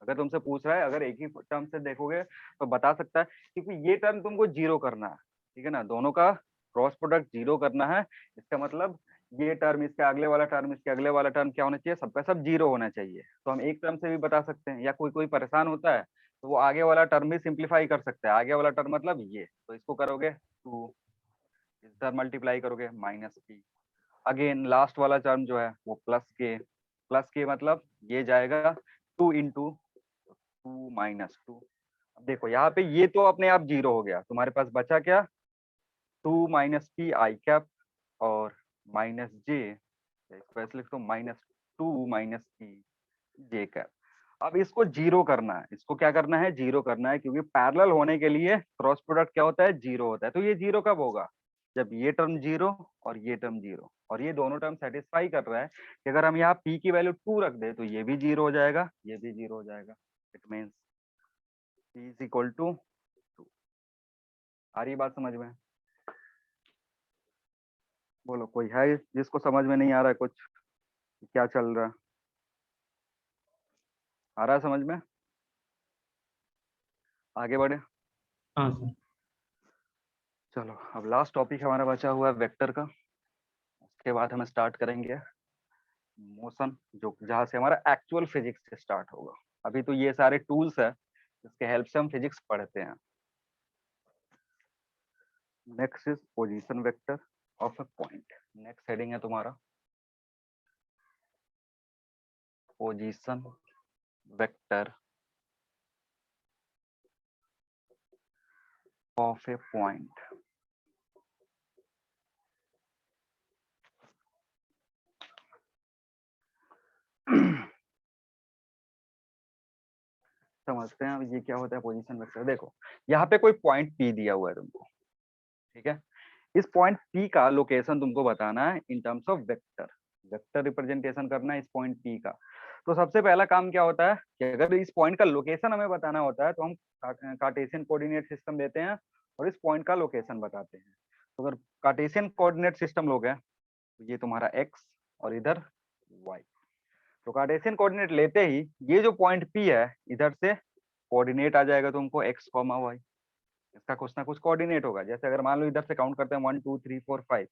अगर तुमसे पूछ रहा है, अगर एक ही टर्म से देखोगे तो बता सकता है, क्योंकि ये टर्म तुमको जीरो करना है, ठीक है ना। दोनों का क्रॉस प्रोडक्ट जीरो करना है, इसका मतलब ये टर्म, इसके अगले वाला टर्म, इसके अगले वाला टर्म क्या होना चाहिए, सबका सब जीरो होना चाहिए। तो हम एक टर्म से भी बता सकते हैं, या कोई कोई परेशान होता है तो वो आगे वाला टर्म भी सिंप्लीफाई कर सकता है। आगे वाला टर्म मतलब ये, तो इसको करोगे 2, इस टर्म मल्टीप्लाई करोगे -p, अगेन लास्ट वाला टर्म जो है वो प्लस के मतलब ये जाएगा 2 इंटू 2 -2। अब देखो यहाँ पे ये तो अपने आप जीरो हो गया, तुम्हारे पास बचा क्या, 2 p आई कैप और -j, इसको ऐसे लिख दो -2 p j कैप। अब इसको जीरो करना है, इसको क्या करना है, जीरो करना है, क्योंकि पैरेलल होने के लिए क्रॉस प्रोडक्ट क्या होता है, जीरो होता है। तो ये जीरो कब होगा, जब ये टर्म जीरो और ये टर्म जीरो, और ये दोनों टर्म सेटिस्फाई कर रहा है कि अगर हम यहाँ p की वैल्यू 2 रख दे तो ये भी जीरो हो जाएगा, ये भी जीरो हो जाएगा। It means p is equal to 2। आ रही बात समझ में, बोलो कोई है जिसको समझ में नहीं आ रहा है कुछ, क्या चल रहा है, आ रहा है समझ में, आगे बढ़े। हाँ सर। चलो अब लास्ट टॉपिक हमारा बचा हुआ है वेक्टर का, उसके बाद हम स्टार्ट करेंगे मोशन, जो जहाँ से हमारा एक्चुअल फिजिक्स से स्टार्ट होगा। अभी तो ये सारे टूल्स है जिसके हेल्प से हम फिजिक्स पढ़ते हैं। Next is position vector of a point, next heading है तुम्हारा position vector of A point. समझते हैं अब ये क्या होता है पोजीशन वेक्टर। देखो यहाँ पे कोई पॉइंट P दिया हुआ है तुमको, ठीक है। इस पॉइंट P का लोकेशन तुमको बताना है in terms of vector, vector representation करना है इस पॉइंट P का। तो सबसे पहला काम क्या होता है कि अगर इस पॉइंट का लोकेशन हमें बताना होता है तो हम कार्टेशियन कोऑर्डिनेट सिस्टम लेते हैं और इस पॉइंट का लोकेशन बताते हैं। तो अगर कार्टेशियन कोऑर्डिनेट सिस्टम लोगे तो ये तुम्हारा x और इधर y। तो कार्टेशियन कोऑर्डिनेट लेते ही ये जो पॉइंट P है इधर से कोऑर्डिनेट आ जाएगा तुमको x, y, इसका कुछ ना कुछ कोऑर्डिनेट होगा। जैसे अगर मान लो इधर से काउंट करते हैं 1 2 3 4 5,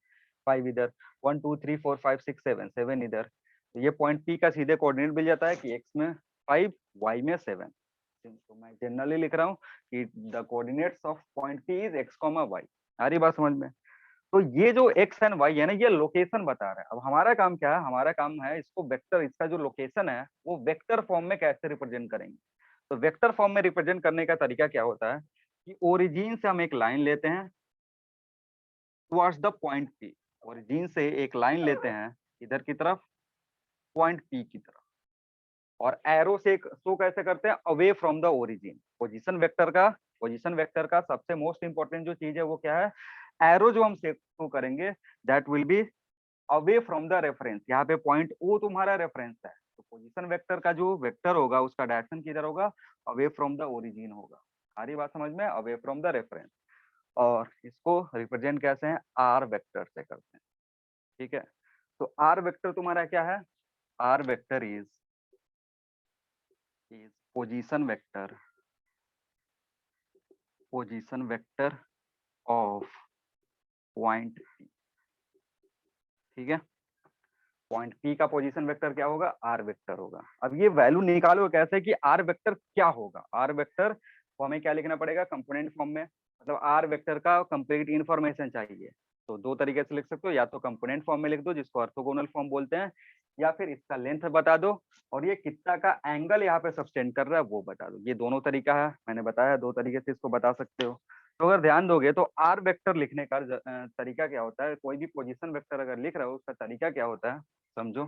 5 इधर, 1 2 3 4 5 6 7, 7 इधर, तो ये पॉइंट P का सीधे कोऑर्डिनेट मिल जाता है कि x में 5, y में 7। तो मैं जनरली लिख रहा हूँ कि the coordinates of point P is x, y। आ रही बात समझ में। तो ये जो x एंड y है ना, ये लोकेशन बता रहा है। अब हमारा काम क्या है, हमारा काम है इसको वेक्टर, इसका जो लोकेशन है वो वेक्टर फॉर्म में कैसे रिप्रेजेंट करेंगे। तो वेक्टर फॉर्म में रिप्रेजेंट करने का तरीका क्या होता है कि ओरिजिन से हम एक लाइन लेते हैं towards the point P, origin से एक लाइन लेते हैं इधर की तरफ पॉइंट P की तरफ, और एरो से शो कैसे करते हैं, away from the origin. Position vector का सबसे मोस्ट इंपॉर्टेंट जो चीज है वो क्या है, एरो जो हम शो करेंगे that will be away from the reference. यहाँ पे पॉइंट O तुम्हारा रेफरेंस है, तो पोजीशन वेक्टर का जो वेक्टर होगा उसका डायरेक्शन किधर होगा, अवे फ्रॉम द ओरिजिन होगा। सारी बात समझ में, अवे फ्रॉम द रेफरेंस। और इसको रिप्रेजेंट कैसे हैं, आर वेक्टर से करते हैं, ठीक है। तो आर वेक्टर तुम्हारा क्या है, R vector is position vector of point P, ठीक है। पॉइंट P का पोजीशन वेक्टर क्या होगा, आर वेक्टर होगा। अब ये वैल्यू निकालो कैसे कि आर वेक्टर क्या होगा। आर वेक्टर को हमें क्या लिखना पड़ेगा, कंपोनेंट फॉर्म में, मतलब आर वेक्टर का कंप्लीट इंफॉर्मेशन चाहिए। तो दो तरीके से लिख सकते हो, या तो कंपोनेंट फॉर्म में लिख दो जिसको ऑर्थोगोनल फॉर्म बोलते हैं, या फिर इसका लेंथ बता दो और ये कितना का एंगल यहाँ पे सब्सटेंड कर रहा है वो बता दो। ये दोनों तरीका है, मैंने बताया दो तरीके से इसको बता सकते हो। तो अगर ध्यान दोगे तो आर वेक्टर लिखने का तरीका क्या होता है, कोई भी पोजीशन वेक्टर अगर लिख रहा हो उसका तरीका क्या होता है समझो।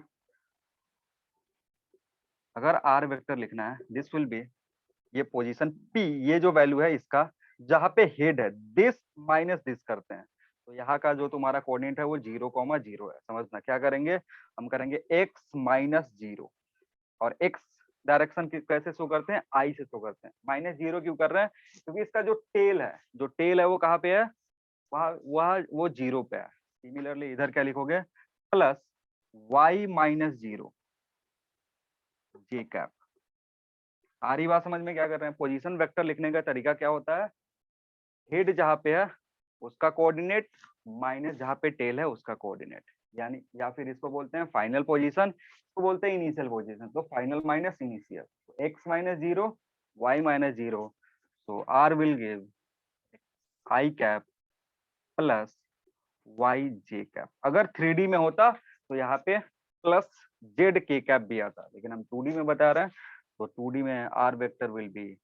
अगर आर वेक्टर लिखना है, दिस विल बी, ये पोजीशन पी, ये जो वैल्यू है इसका, जहां पे हेड है, दिस माइनस दिस करते हैं, तो यहाँ का जो तुम्हारा कोऑर्डिनेट है वो 0,0 है। समझना क्या करेंगे, हम करेंगे x माइनस 0, और x डायरेक्शन कैसे शो करते हैं, आई से शो करते हैं। -0 क्यों कर रहे हैं, क्योंकि इसका जो टेल है, वो कहाँ पे है, वहां वह वो 0 पे है। सिमिलरली इधर क्या लिखोगे, प्लस y माइनस 0 जे कैप। आ रही बात समझ में, क्या कर रहे हैं, पोजीशन वेक्टर लिखने का तरीका क्या होता है, हेड जहाँ पे है उसका कोऑर्डिनेट माइनस जहाँ पे टेल है उसका कोऑर्डिनेट, यानी या फिर इसको बोलते हैं फाइनल पोजीशन, इसको बोलते हैं इनिशियल पोजीशन। तो final minus initial, x minus 0, y minus 0, तो r will give i cap plus y j cap. अगर 3D में होता तो यहाँ पे प्लस z k कैप भी आता, लेकिन हम 2D में बता रहे हैं, तो 2D में r vector will be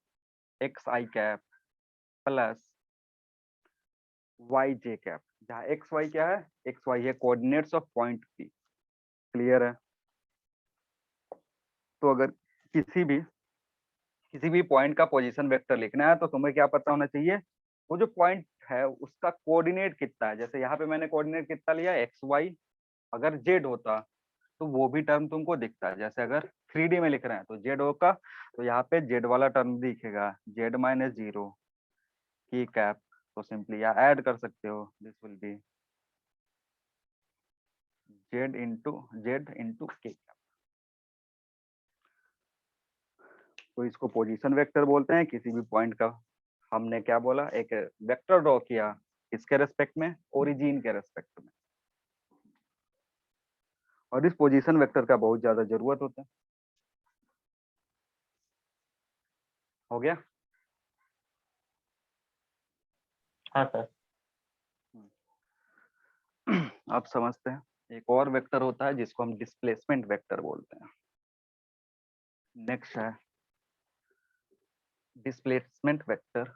x i cap plus Y J cap, जहाँ एक्स वाई क्या है, एक्स वाई है coordinates of point P. Clear है। तो अगर किसी भी पॉइंट का पोजीशन वेक्टर लिखना है तो तुम्हें क्या पता होना चाहिए, वो जो पॉइंट है उसका कोऑर्डिनेट कितना है। जैसे यहाँ पे मैंने कोऑर्डिनेट कितना लिया, एक्स वाई, अगर जेड होता तो वो भी टर्म तुमको दिखता है। जैसे अगर 3D में लिख रहे हैं तो जेड होगा, तो यहाँ पे जेड वाला टर्म दिखेगा, जेड माइनस 0 की कैप, तो सिंपली यहाँ ऐड कर सकते हो, this will B z into के। तो इसको पोजीशन वेक्टर बोलते हैं। किसी भी पॉइंट का हमने क्या बोला, एक वेक्टर ड्रॉ किया, इसके रेस्पेक्ट में, ओरिजिन के रेस्पेक्ट में, और इस पोजीशन वेक्टर का बहुत ज्यादा जरूरत होता है। हो गया। हाँ सर। अब समझते हैं, एक और वेक्टर होता है जिसको हम डिस्प्लेसमेंट वेक्टर बोलते हैं। नेक्स्ट है डिस्प्लेसमेंट वेक्टर।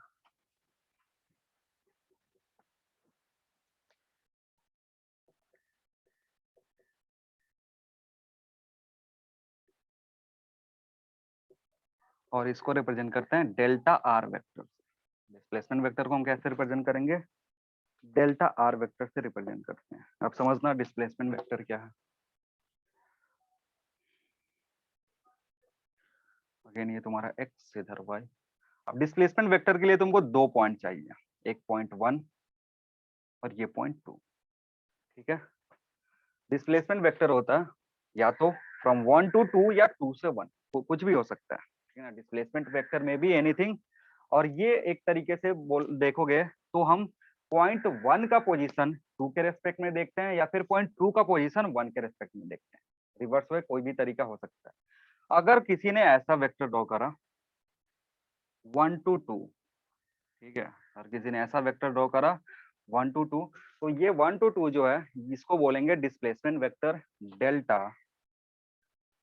और इसको रिप्रेजेंट करते हैं delta R vector. Displacement vector को हम कैसे रिप्रेजेंट करेंगे, डेल्टा आर वेक्टर से रिप्रेजेंट करते हैं। अब समझना डिस्प्लेसमेंट वेक्टर क्या है। अगेन ये तुम्हारा x इधर y। अब डिस्प्लेसमेंट वेक्टर के लिए तुमको 2 पॉइंट चाहिए, एक पॉइंट 1 और ये पॉइंट 2। ठीक है। डिस्प्लेसमेंट वेक्टर होता है या तो फ्रॉम 1 to 2 या 2 से 1, कुछ भी हो सकता है। ठीक है ना, डिस्प्लेसमेंट वेक्टर में भी एनीथिंग। और ये एक तरीके से देखोगे तो हम पॉइंट 1 का पोजीशन 2 के रेस्पेक्ट में देखते हैं, या फिर पॉइंट 2 का पोजीशन 1 के रेस्पेक्ट में देखते हैं। रिवर्स में कोई भी तरीका हो सकता है। अगर किसी ने ऐसा वेक्टर ड्रॉ करा 1 to 2, ठीक है, और किसी ने ऐसा वेक्टर ड्रॉ करा 1 to 2, तो ये 1 to 2 जो है इसको बोलेंगे डिस्प्लेसमेंट वेक्टर डेल्टा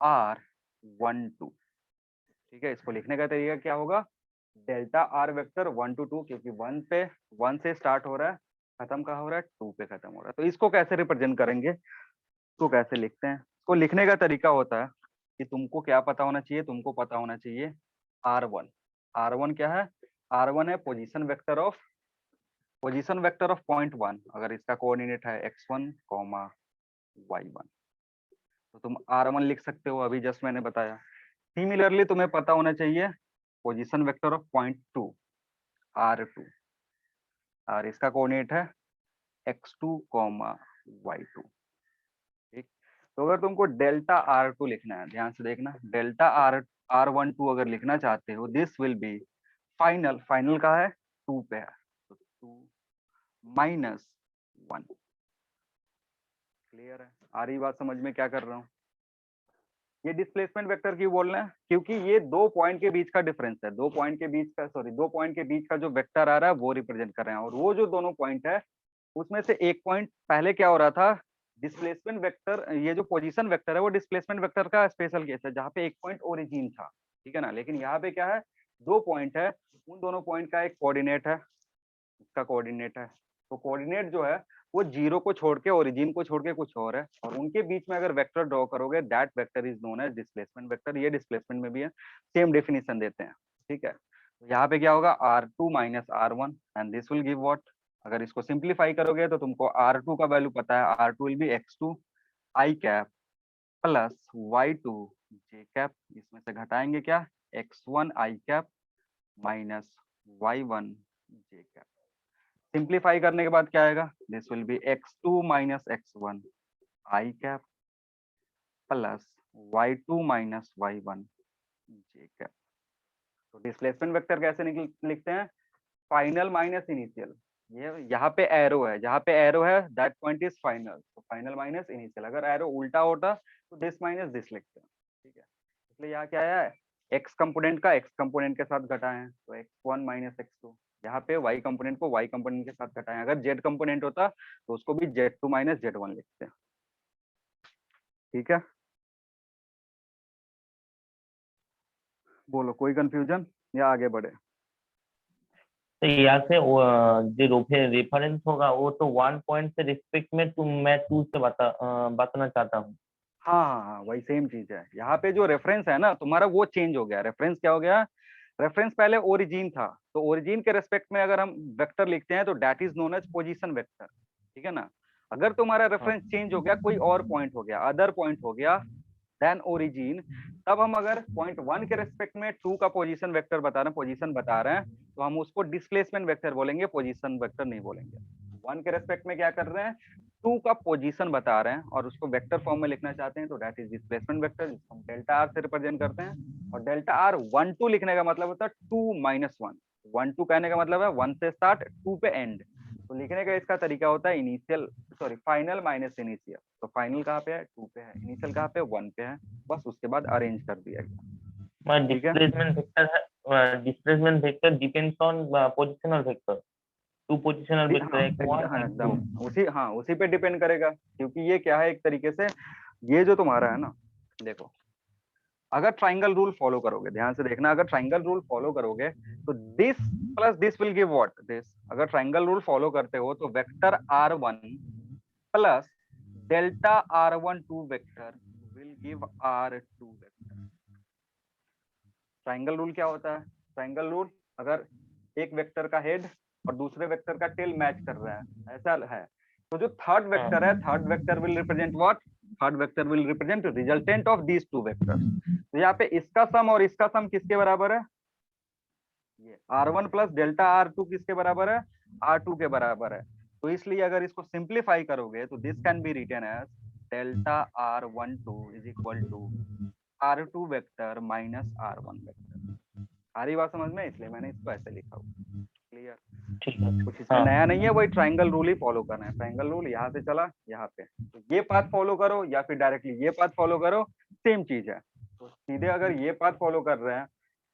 r12। ठीक है, इसको लिखने का तरीका क्या होगा, डेल्टा आर वेक्टर 1 to 2, क्योंकि 1 से स्टार्ट हो रहा है, खत्म कहाँ हो रहा है, 2 पे खत्म हो रहा है। तो इसको कैसे रिप्रेजेंट करेंगे, इसको कैसे लिखते हैं, इसको लिखने का तरीका होता है कि तुमको क्या पता होना चाहिए, तुमको पता होना चाहिए r1। r1 क्या है, r1 है पोजीशन वेक्टर ऑफ पॉइंट 1। अगर इसका कोऑर्डिनेट है x1, y1, तो तुम r1 लिख सकते हो, अभी जस्ट मैंने बताया। सिमिलरली तुम्हें पता होना चाहिए position vector of point 2, r2, और इसका कोऑर्डिनेट है x2, y2। ठीक। तो अगर तुमको डेल्टा r2 लिखना है, ध्यान से देखना, डेल्टा r12 अगर लिखना चाहते हो, दिस विल बी फाइनल का है 2 पे है, तो 2 माइनस 1। क्लियर है, आ रही बात समझ में क्या कर रहा हूँ। ये डिस्प्लेसमेंट वेक्टर क्यों बोल रहे हैं, क्योंकि ये 2 पॉइंट के बीच का डिफरेंस है, 2 पॉइंट के बीच का जो वेक्टर आ रहा है वो रिप्रेजेंट कर रहे हैं। और वो जो दोनों पॉइंट है उसमें से एक पॉइंट पहले क्या हो रहा था, डिस्प्लेसमेंट वेक्टर, ये जो पोजीशन वेक्टर है वो डिस्प्लेसमेंट वेक्टर का स्पेशल केस है, जहाँ पे एक पॉइंट ओरिजिन था। ठीक है ना, लेकिन यहाँ पे क्या है, 2 पॉइंट है, उन दोनों पॉइंट का एक कोऑर्डिनेट है, इसका कोऑर्डिनेट है। तो कोऑर्डिनेट जो है वो जीरो को छोड़ के, ओरिजिन को छोड़ के कुछ और है, और उनके बीच में अगर वेक्टर ड्रॉ करोगे, that vector is known as displacement vector. ये डिस्प्लेसमेंट में भी है, सेम डेफिनेशन देते हैं, ठीक है। तो यहाँ पे क्या होगा, R2 minus R1 and this will give what. अगर इसको सिंप्लीफाई करोगे तो तुमको R2 का वैल्यू पता है, R2 will be x2 i cap plus y2 j cap, इसमें से घटाएंगे क्या, x1 i cap minus y1 j cap. Simplify करने के बाद क्या आएगा, this will B x2 minus x1 i cap plus y2 minus y1 j cap. तो डिस्प्लेसमेंट वेक्टर कैसे लिखते हैं, फाइनल माइनस इनिशियल। ये यहाँ पे एरो है, जहाँ पे एरो है दैट पॉइंट इज फाइनल, तो फाइनल माइनस इनिशियल। अगर एरो उल्टा होता तो दिस माइनस दिस लिखते हैं, ठीक है। इसलिए यहाँ क्या है, एक्स कंपोनेंट का एक्स कंपोनेंट के साथ घटाएं तो x1 माइनस x2। यहाँ पे y कंपोनेंट को y कंपोनेंट के साथ घटाएं, अगर z कंपोनेंट होता तो उसको भी z2 माइनस z1 लिखते हैं, ठीक है। बोलो कोई कंफ्यूजन या आगे बढ़े। तो यहाँ से जो रेफरेंस होगा वो तो 1 पॉइंट से रिस्पेक्ट में मैं 2 से बताना चाहता हूँ। हाँ हाँ हाँ, वही सेम चीज है। यहाँ पे जो रेफरेंस है ना तुम्हारा, वो चेंज हो गया। रेफरेंस क्या हो गया, रेफरेंस पहले ओरिजिन था, तो ओरिजिन के रेस्पेक्ट में अगर हम वेक्टर लिखते हैं तो that is known as position vector, ठीक है ना। अगर तुम्हारा रेफरेंस चेंज हो गया, कोई और पॉइंट हो गया, अदर पॉइंट हो गया देन ओरिजिन, तब हम अगर पॉइंट 1 के रेस्पेक्ट में 2 का पोजीशन वेक्टर बता रहे हैं, पोजीशन बता रहे हैं, तो हम उसको डिस्प्लेसमेंट वेक्टर बोलेंगे, पोजीशन वेक्टर नहीं बोलेंगे। 1 के रेस्पेक्ट में क्या कर रहे हैं, 2 का पोजीशन बता रहे हैं और उसको वेक्टर फॉर्म में लिखना चाहते हैं, तो दैट इज डिस्प्लेसमेंट वेक्टर, जिसको हम डेल्टा आर से रिप्रेजेंट करते हैं। और डेल्टा आर 1 2 लिखने का मतलब होता है 2 माइनस 1। 1 2 कहने का मतलब है 1 से स्टार्ट 2 पे एंड। तो लिखने का इसका तरीका होता है initial, sorry final minus initial. तो फाइनल कहाँ पे है, 2 पे है, इनिशियल कहाँ पे 1 पे है, बस उसके बाद अरेंज कर दिया गया, ठीक है। Displacement vector depends on positional vector, 2 positional vector एक 1 हाँ एंड 2। एकदम उसी पे डिपेंड करेगा, क्योंकि ये क्या है एक तरीके से, ये जो तुम्हारा है ना, देखो अगर ट्राइंगल रूल फॉलो करोगे, ध्यान से देखना, अगर ट्राइंगल रूल फॉलो करोगे तो this plus this will give what, this. अगर ट्राइंगल रूल फॉलो करते हो तो vector R1 plus delta R12 vector will give R2 vector. Triangle rule क्या होता है, ट्राइंगल रूल अगर एक वेक्टर का हेड और दूसरे वेक्टर का टेल मैच कर रहा है, ऐसा है, तो जो थर्ड वेक्टर है, third vector will represent what, third vector will represent resultant of these two vectors. तो यहाँ पे इसका सम और इसका सम किसके बराबर है, ये R1 प्लस डेल्टा R2 किसके बराबर है, R2 के बराबर है। तो इसलिए अगर इसको सिंप्लीफाई करोगे तो this can be written as delta R12 is equal to R2 vector minus R1 vector. आ रही बात समझ में, इसलिए मैंने इसको ऐसे लिखा हुआ, क्लियर। ठीक है, कुछ इसमें नया नहीं है, वही ट्राइंगल रूल ही फॉलो करना है। ट्राइंगल रूल यहाँ से चला यहाँ पे, तो ये पाथ फॉलो करो या फिर डायरेक्टली ये पाथ फॉलो करो, सेम चीज है। तो सीधे अगर ये पाथ फॉलो कर रहे हैं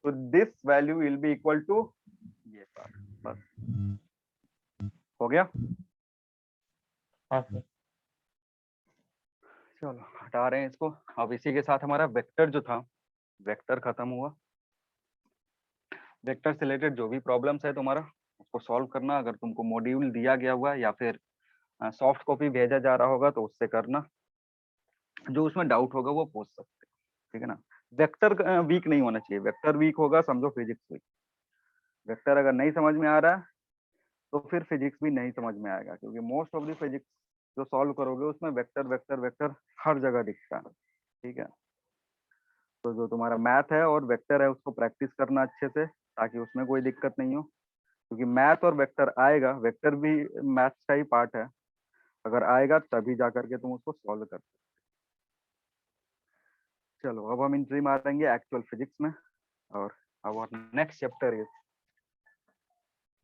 तो this value will be equal to ये पाथ, बस हो गया। हाँ सर। चलो हटा रहे हैं इसको। अब इसी के साथ हमारा वेक्टर जो था, वेक्टर खत्म हुआ। वेक्टर से रिलेटेड जो भी प्रॉब्लम्स है तुम्हारा, उसको सॉल्व करना। अगर तुमको मॉड्यूल दिया गया हुआ या फिर सॉफ्ट कॉपी भेजा जा रहा होगा तो उससे करना, जो उसमें डाउट होगा वो पूछ सकते हैं, ठीक है ना। वेक्टर वीक नहीं होना चाहिए, वेक्टर वीक होगा समझो फिजिक्स वीक। वेक्टर अगर नहीं समझ में आ रहा है तो फिर फिजिक्स भी नहीं समझ में आएगा, क्योंकि मोस्ट ऑफ द फिजिक्स जो सॉल्व करोगे उसमें वेक्टर वेक्टर वेक्टर हर जगह दिखता है, ठीक है। तो जो तुम्हारा मैथ है और वेक्टर है उसको प्रैक्टिस करना अच्छे से, ताकि उसमें कोई दिक्कत नहीं हो, क्योंकि मैथ और वेक्टर आएगा, वेक्टर भी मैथ का ही पार्ट है। अगर आएगा तभी जा करके तुम उसको सॉल्व कर सकते। चलो अब हम एंट्री मारेंगे एक्चुअल फिजिक्स में, और our next chapter is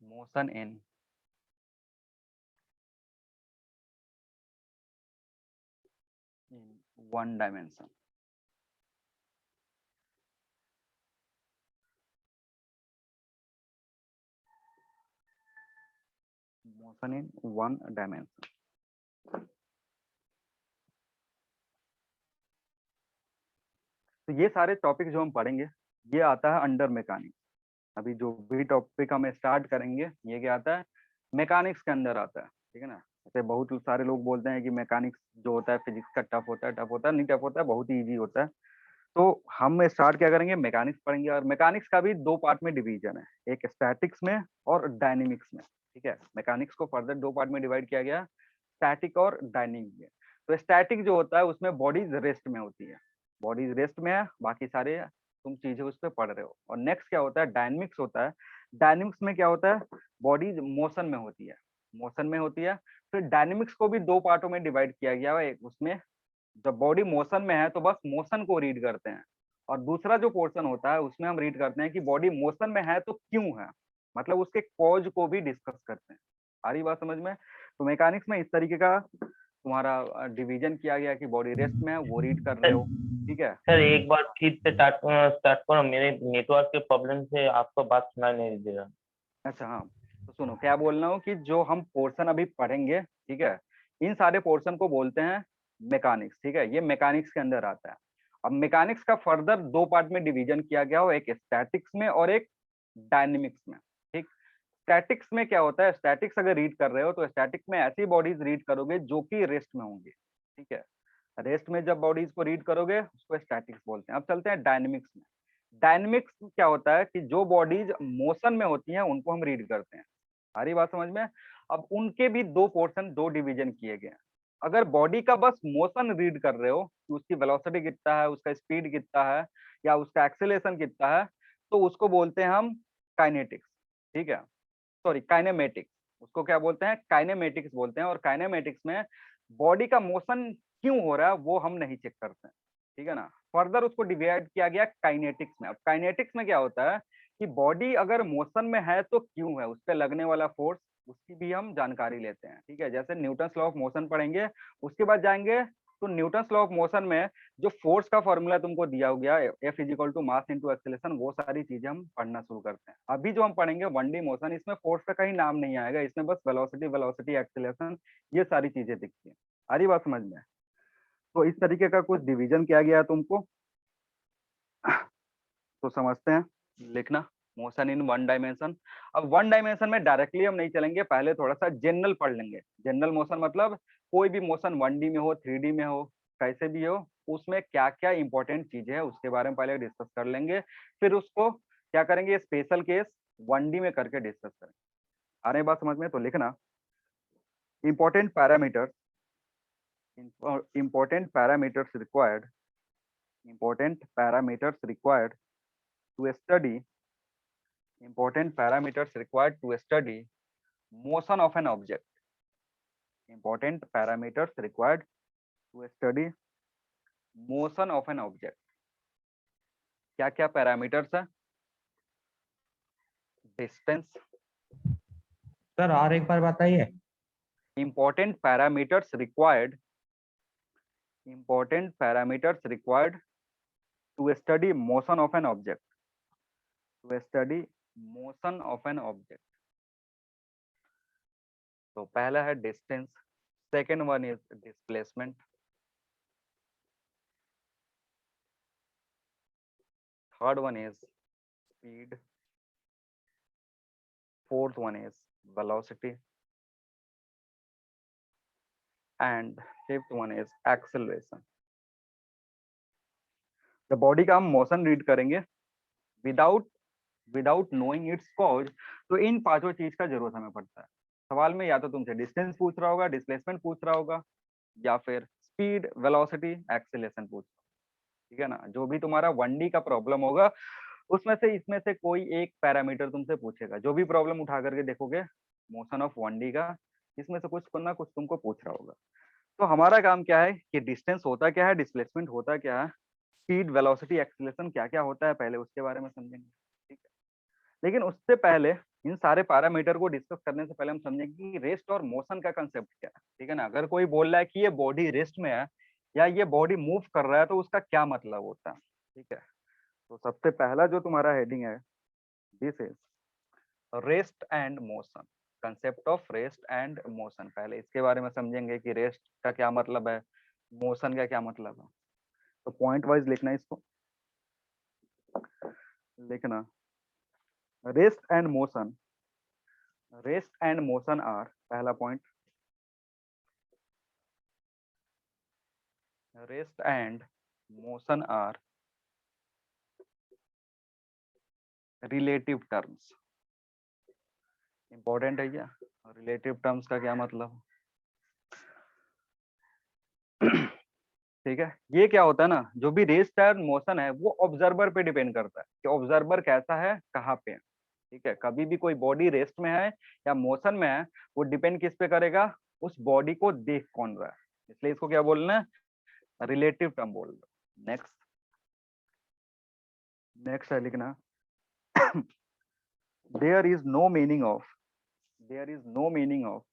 motion in one dimension. Motion in one dimension. तो ये सारे टॉपिक जो हम पढ़ेंगे ये आता है अंडर मैकेनिक्स। अभी जो भी टॉपिक हम स्टार्ट करेंगे ये क्या आता है, मैकेनिक्स के अंदर आता है, ठीक है ना। जैसे बहुत सारे लोग बोलते हैं कि मैकेनिक्स जो होता है फिजिक्स का टफ होता है, नहीं टफ होता है, बहुत ही ईजी होता है। तो हम स्टार्ट क्या करेंगे, मैकेनिक्स पढ़ेंगे। और मैकेनिक्स का भी दो पार्ट में डिवीजन है, एक स्टैटिक्स में और डायनेमिक्स में। ठीक है, मैकेनिक्स को फर्दर दो पार्ट में डिवाइड किया गया, स्टैटिक और डायनेमिक में। तो स्टैटिक जो होता है उसमें बॉडीज रेस्ट में होती है, बॉडीज रेस्ट में है, बाकी सारे तुम चीजें उस पर पढ़ रहे हो। और नेक्स्ट क्या होता है, डायनेमिक्स होता है। डायनेमिक्स में क्या होता है, बॉडीज मोशन में होती है, मोशन में होती है। फिर डायनेमिक्स को भी दो पार्टों में डिवाइड किया गया है, एक उसमें जब बॉडी मोशन में है तो बस मोशन को रीड करते हैं, और दूसरा जो पोर्शन होता है उसमें हम रीड करते हैं कि बॉडी मोशन में है तो क्यों है, मतलब उसके कॉज को भी डिस्कस करते हैं। आ रही बात समझ में? तो मैकेनिक्स में इस तरीके का तुम्हारा डिवीजन किया गया कि बॉडी रेस्ट में है, वो रीड कर रहे हो। ठीक है सर एक बार फिर से स्टार्ट करो, मेरे नेटवर्क के प्रॉब्लम से आपको बात सुनाई नहीं दे रहा। अच्छा हाँ, तो सुनो क्या बोल रहा हूँ कि जो हम पोर्शन अभी पढ़ेंगे, ठीक है, इन सारे पोर्शन को बोलते हैं मैकेनिक्स। ठीक है, ये मैकेनिक्स के अंदर आता है। अब मैकेनिक्स का फर्दर दो पार्ट में डिवीजन किया गया हो, एक स्टैटिक्स में और एक डायनेमिक्स में। ठीक, स्टैटिक्स में क्या होता है, स्टैटिक्स अगर रीड कर रहे हो तो स्टैटिक्स में ऐसी बॉडीज रीड करोगे जो कि रेस्ट में होंगी। ठीक है, रेस्ट में जब बॉडीज को रीड करोगे उसको स्टैटिक्स बोलते हैं। अब चलते हैं डायनेमिक्स में। डायनेमिक्स क्या होता है कि जो बॉडीज मोशन में होती हैं उनको हम रीड करते हैं। सारी बात समझ में? अब उनके भी दो पोर्शन, दो डिवीजन किए गए हैं। अगर बॉडी का बस मोशन रीड कर रहे हो कि उसकी वेलोसिटी कितना है, उसका स्पीड कितना है, या उसका एक्सेलरेशन कितना है, तो उसको बोलते हैं हम काइनेटिक्स। ठीक है, सॉरी काइनेमेटिक्स। उसको क्या बोलते हैं, काइनेमेटिक्स बोलते हैं। और काइनेमेटिक्स में बॉडी का मोशन क्यों हो रहा है वो हम नहीं चेक करते हैं। ठीक है ना, फर्दर उसको डिवाइड किया गया काइनेटिक्स में। अब काइनेटिक्स में क्या होता है कि बॉडी अगर मोशन में है तो क्यों है, उस पर लगने वाला फोर्स, उसकी भी हम जानकारी लेते हैं। ठीक है, जैसे न्यूटन्स लॉ ऑफ मोशन पढ़ेंगे, उसके बाद जाएंगे तो न्यूटन्स लॉ ऑफ मोशन में जो फोर्स का फॉर्मूला तुमको दिया हो गया, F is equal to mass into acceleration, वो सारी चीजें हम पढ़ना शुरू करते हैं। अभी जो हम पढ़ेंगे 1D मोशन, इसमें फोर्स का कहीं नाम नहीं आएगा, इसमें बस वेलोसिटी, वेलोसिटी एक्सेलरेशन, ये सारी चीजें दिखती हैं। आ रही बात समझ में? तो इस तरीके का कुछ डिवीजन किया गया है तुमको, तो समझते हैं। लिखना मोशन इन वन डायमेंशन। अब वन डायमेंशन में डायरेक्टली हम नहीं चलेंगे, पहले थोड़ा सा जनरल पढ़ लेंगे। जनरल मोशन मतलब कोई भी मोशन 1D में हो, 3D में हो, कैसे भी हो, उसमें क्या क्या इंपॉर्टेंट चीजें है उसके बारे में पहले डिस्कस कर लेंगे। फिर उसको क्या करेंगे, स्पेशल केस 1D में करके डिस्कस करेंगे। आ रही बात समझ में? तो लिखना important parameters, important parameters required, important parameters required to study, important parameters required to study motion of an object, important parameters required to study motion of an object। क्या क्या पैरामीटर्स है? डिस्टेंस, सर और एक बार बताइए। important parameters required, important parameters required to study motion of an object, to study motion of an object। तो पहला है distance, second one is displacement, third one is speed, fourth one is velocity, and fifth one is acceleration। जब body का हम motion read करेंगे without knowing it's cause, तो इन पांचों चीज का जरूरत हमें पड़ता है। सवाल में या तो तुमसे डिस्टेंस पूछ रहा होगा, डिस्प्लेसमेंट पूछ रहा होगा, या फिर स्पीड, वेलोसिटी, एक्सेलरेशन पूछ रहा होगा। ठीक है ना, जो भी तुम्हारा 1D का प्रॉब्लम होगा उसमें से इसमें से कोई एक पैरामीटर तुमसे पूछेगा। जो भी प्रॉब्लम उठा करके देखोगे मोशन ऑफ 1D का, इसमें से कुछ ना कुछ तुमको पूछ रहा होगा। तो हमारा काम क्या है कि डिस्टेंस होता क्या है, डिस्प्लेसमेंट होता क्या है, स्पीड, वेलोसिटी, एक्सेलरेशन क्या क्या होता है, पहले उसके बारे में समझेंगे। ठीक है, लेकिन उससे पहले इन सारे पैरामीटर को डिस्कस करने से पहले हम समझेंगे कि रेस्ट और मोशन का कंसेप्ट क्या है। ठीक है ना, अगर कोई बोल रहा है कि ये बॉडी रेस्ट में है या ये बॉडी मूव कर रहा है तो उसका क्या मतलब होता है। ठीक है, तो सबसे पहला जो तुम्हारा हेडिंग है, this is rest and motion, concept of rest and motion. पहले इसके बारे में समझेंगे कि रेस्ट का क्या मतलब है, मोशन का क्या मतलब है। तो पॉइंट वाइज लिखना है इसको, लिखना rest and motion, rest and motion are, पहला point, rest and motion are relative terms. Important है क्या? रिलेटिव टर्म्स का क्या मतलब? ठीक है, ये क्या होता है ना, जो भी रेस्ट एंड मोशन है वो ऑब्जर्वर पे डिपेंड करता है कि ऑब्जर्वर कैसा है, कहाँ पे है। ठीक है, कभी भी कोई बॉडी रेस्ट में है या मोशन में है, वो डिपेंड किस पे करेगा? उस बॉडी को देख कौन रहा है। इसलिए इसको क्या बोलना है? रिलेटिव टर्म बोल दो। नेक्स्ट नेक्स्ट है लिखना there is no meaning of there is no meaning of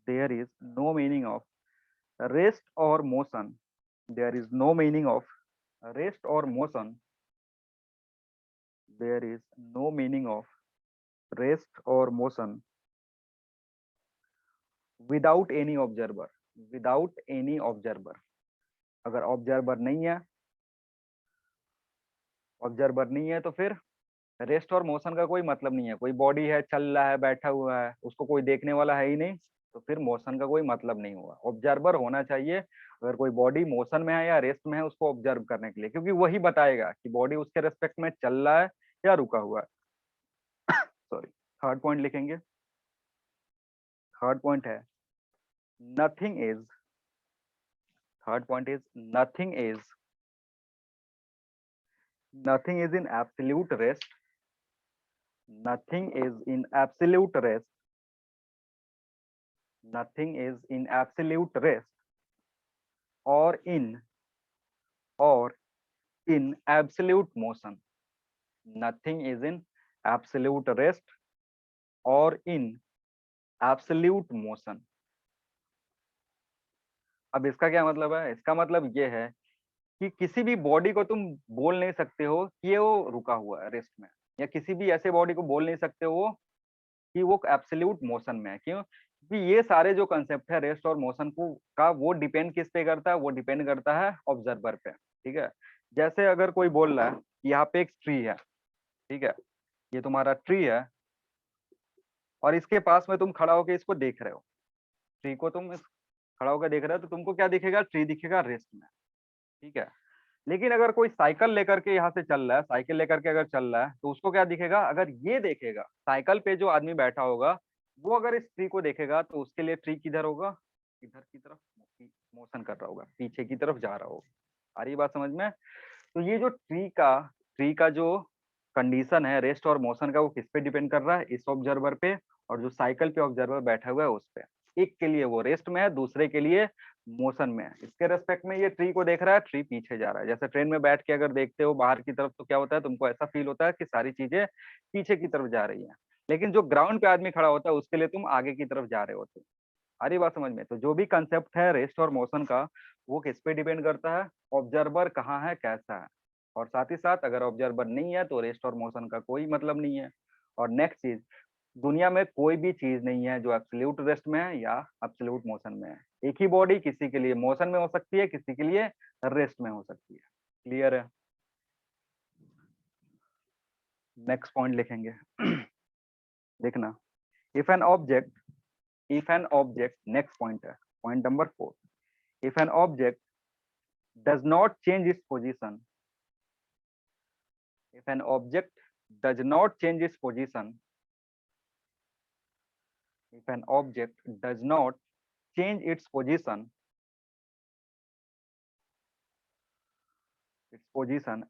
there is no meaning of rest or motion. There is no meaning of rest or motion. There is no meaning of rest or motion without any observer. Without any observer. अगर observer नहीं है तो फिर rest और motion का कोई मतलब नहीं है। कोई बॉडी है, चल रहा है, बैठा हुआ है, उसको कोई देखने वाला है ही नहीं, तो फिर मोशन का कोई मतलब नहीं हुआ। ऑब्जर्वर होना चाहिए अगर कोई बॉडी मोशन में है या रेस्ट में है, उसको ऑब्जर्व करने के लिए, क्योंकि वही बताएगा कि बॉडी उसके रेस्पेक्ट में चल रहा है या रुका हुआ है। सॉरी, थर्ड पॉइंट लिखेंगे। थर्ड पॉइंट है nothing is third point is nothing is in absolute rest nothing is in absolute rest nothing is in absolute rest or in absolute motion nothing is in absolute rest or in absolute motion। अब इसका क्या मतलब है? इसका मतलब ये है कि किसी भी बॉडी को तुम बोल नहीं सकते हो कि ये वो रुका हुआ है रेस्ट में, या किसी भी ऐसे बॉडी को बोल नहीं सकते हो कि वो एब्सोल्यूट मोशन में है। क्यों? क्योंकि ये सारे जो कंसेप्ट है रेस्ट और मोशन को का, वो डिपेंड किस पे करता है? वो डिपेंड करता है ऑब्जर्वर पे। ठीक है, जैसे अगर कोई बोल रहा है कि यहाँ पे एक ट्री है, ठीक है, ये तुम्हारा ट्री है और इसके पास में तुम खड़ा होकर इसको देख रहे हो, ट्री को तुम खड़ा होकर देख रहे हो, तो तुमको क्या दिखेगा? ट्री दिखेगा रेस्ट में। ठीक है, लेकिन अगर कोई साइकिल लेकर के यहाँ से चल रहा है, साइकिल लेकर के अगर चल रहा है, तो उसको क्या दिखेगा? अगर ये देखेगा, साइकिल पे जो आदमी बैठा होगा वो अगर इस ट्री को देखेगा, तो उसके लिए ट्री किधर होगा? इधर की तरफ मोशन कर रहा होगा, पीछे की तरफ जा रहा होगा। आ रही बात समझ में? तो ये जो ट्री का जो कंडीशन है रेस्ट और मोशन का, वो किस पे डिपेंड कर रहा है? इस ऑब्जर्वर पे, और जो साइकिल पे ऑब्जर्वर बैठा हुआ है उस पे। एक के लिए वो रेस्ट में है, दूसरे के लिए मोशन में है। इसके रेस्पेक्ट में ये ट्री को देख रहा है, ट्री पीछे जा रहा है। जैसे ट्रेन में बैठ के अगर देखते हो बाहर की तरफ, तो क्या होता है? तुमको ऐसा फील होता है कि सारी चीजें पीछे की तरफ जा रही हैं, लेकिन जो ग्राउंड पे आदमी खड़ा होता है उसके लिए तुम आगे की तरफ जा रहे होते हो। आ रही बात समझ में? तो जो भी कंसेप्ट है रेस्ट और मोशन का, वो किस पे डिपेंड करता है? ऑब्जर्वर कहाँ है, कैसा है। और साथ ही साथ अगर ऑब्जर्वर नहीं है तो रेस्ट और मोशन का कोई मतलब नहीं है। और नेक्स्ट चीज, दुनिया में कोई भी चीज नहीं है जो एब्सोल्यूट रेस्ट में है या एब्सोल्यूट मोशन में है। एक ही बॉडी किसी के लिए मोशन में हो सकती है, किसी के लिए रेस्ट में हो सकती है। क्लियर है? नेक्स्ट पॉइंट लिखेंगे। देखना, if an object next point है, point number 4। If an object does not change its position if an object does not change its position if an object does not change its position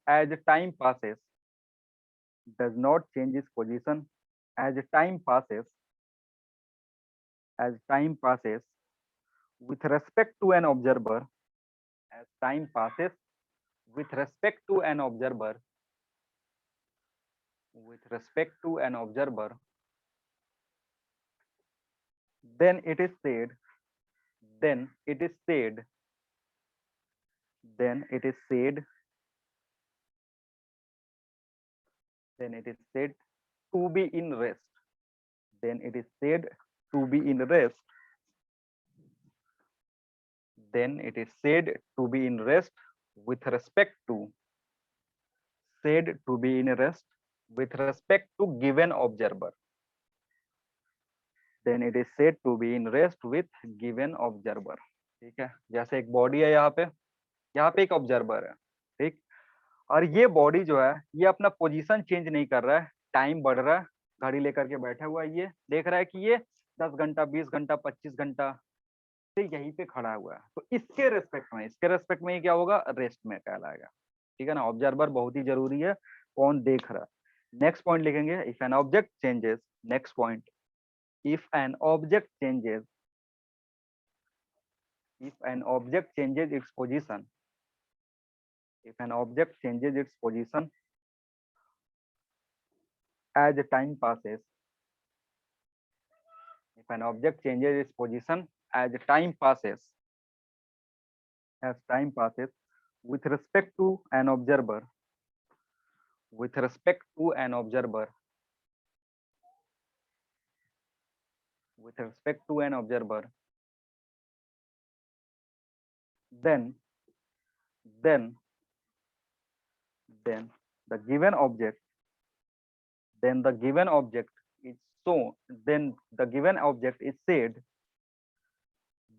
as time passes does not change its position as time passes with respect to an observer as time passes with respect to an observer then it is said then it is said then it is said then it is said to be in rest then it is said to be in rest then it is said to be in rest with respect to said to be in rest with respect to given observer then it is said to be in rest with given observer। ठीक है, जैसे एक body है यहाँ पे एक observer है, ठीक। और ये बॉडी जो है ये अपना पोजीशन चेंज नहीं कर रहा है, टाइम बढ़ रहा है, घड़ी लेकर के बैठा हुआ है, ये देख रहा है कि ये 10 घंटा 20 घंटा 25 घंटा से यहीं पे खड़ा हुआ है। तो इसके रेस्पेक्ट में ये क्या होगा, रेस्ट में कहलाएगा, ठीक है ना। ऑब्जर्वर बहुत ही जरूरी है, कौन देख रहा है। नेक्स्ट पॉइंट लिखेंगे, if an object changes, next point, if an object changes, if an object changes its position, if an object changes its position as time passes, if an object changes its position as time passes, with respect to an observer, with respect to an observer, with respect to an observer, then then the given object, then the given object is shown, then the given object is said,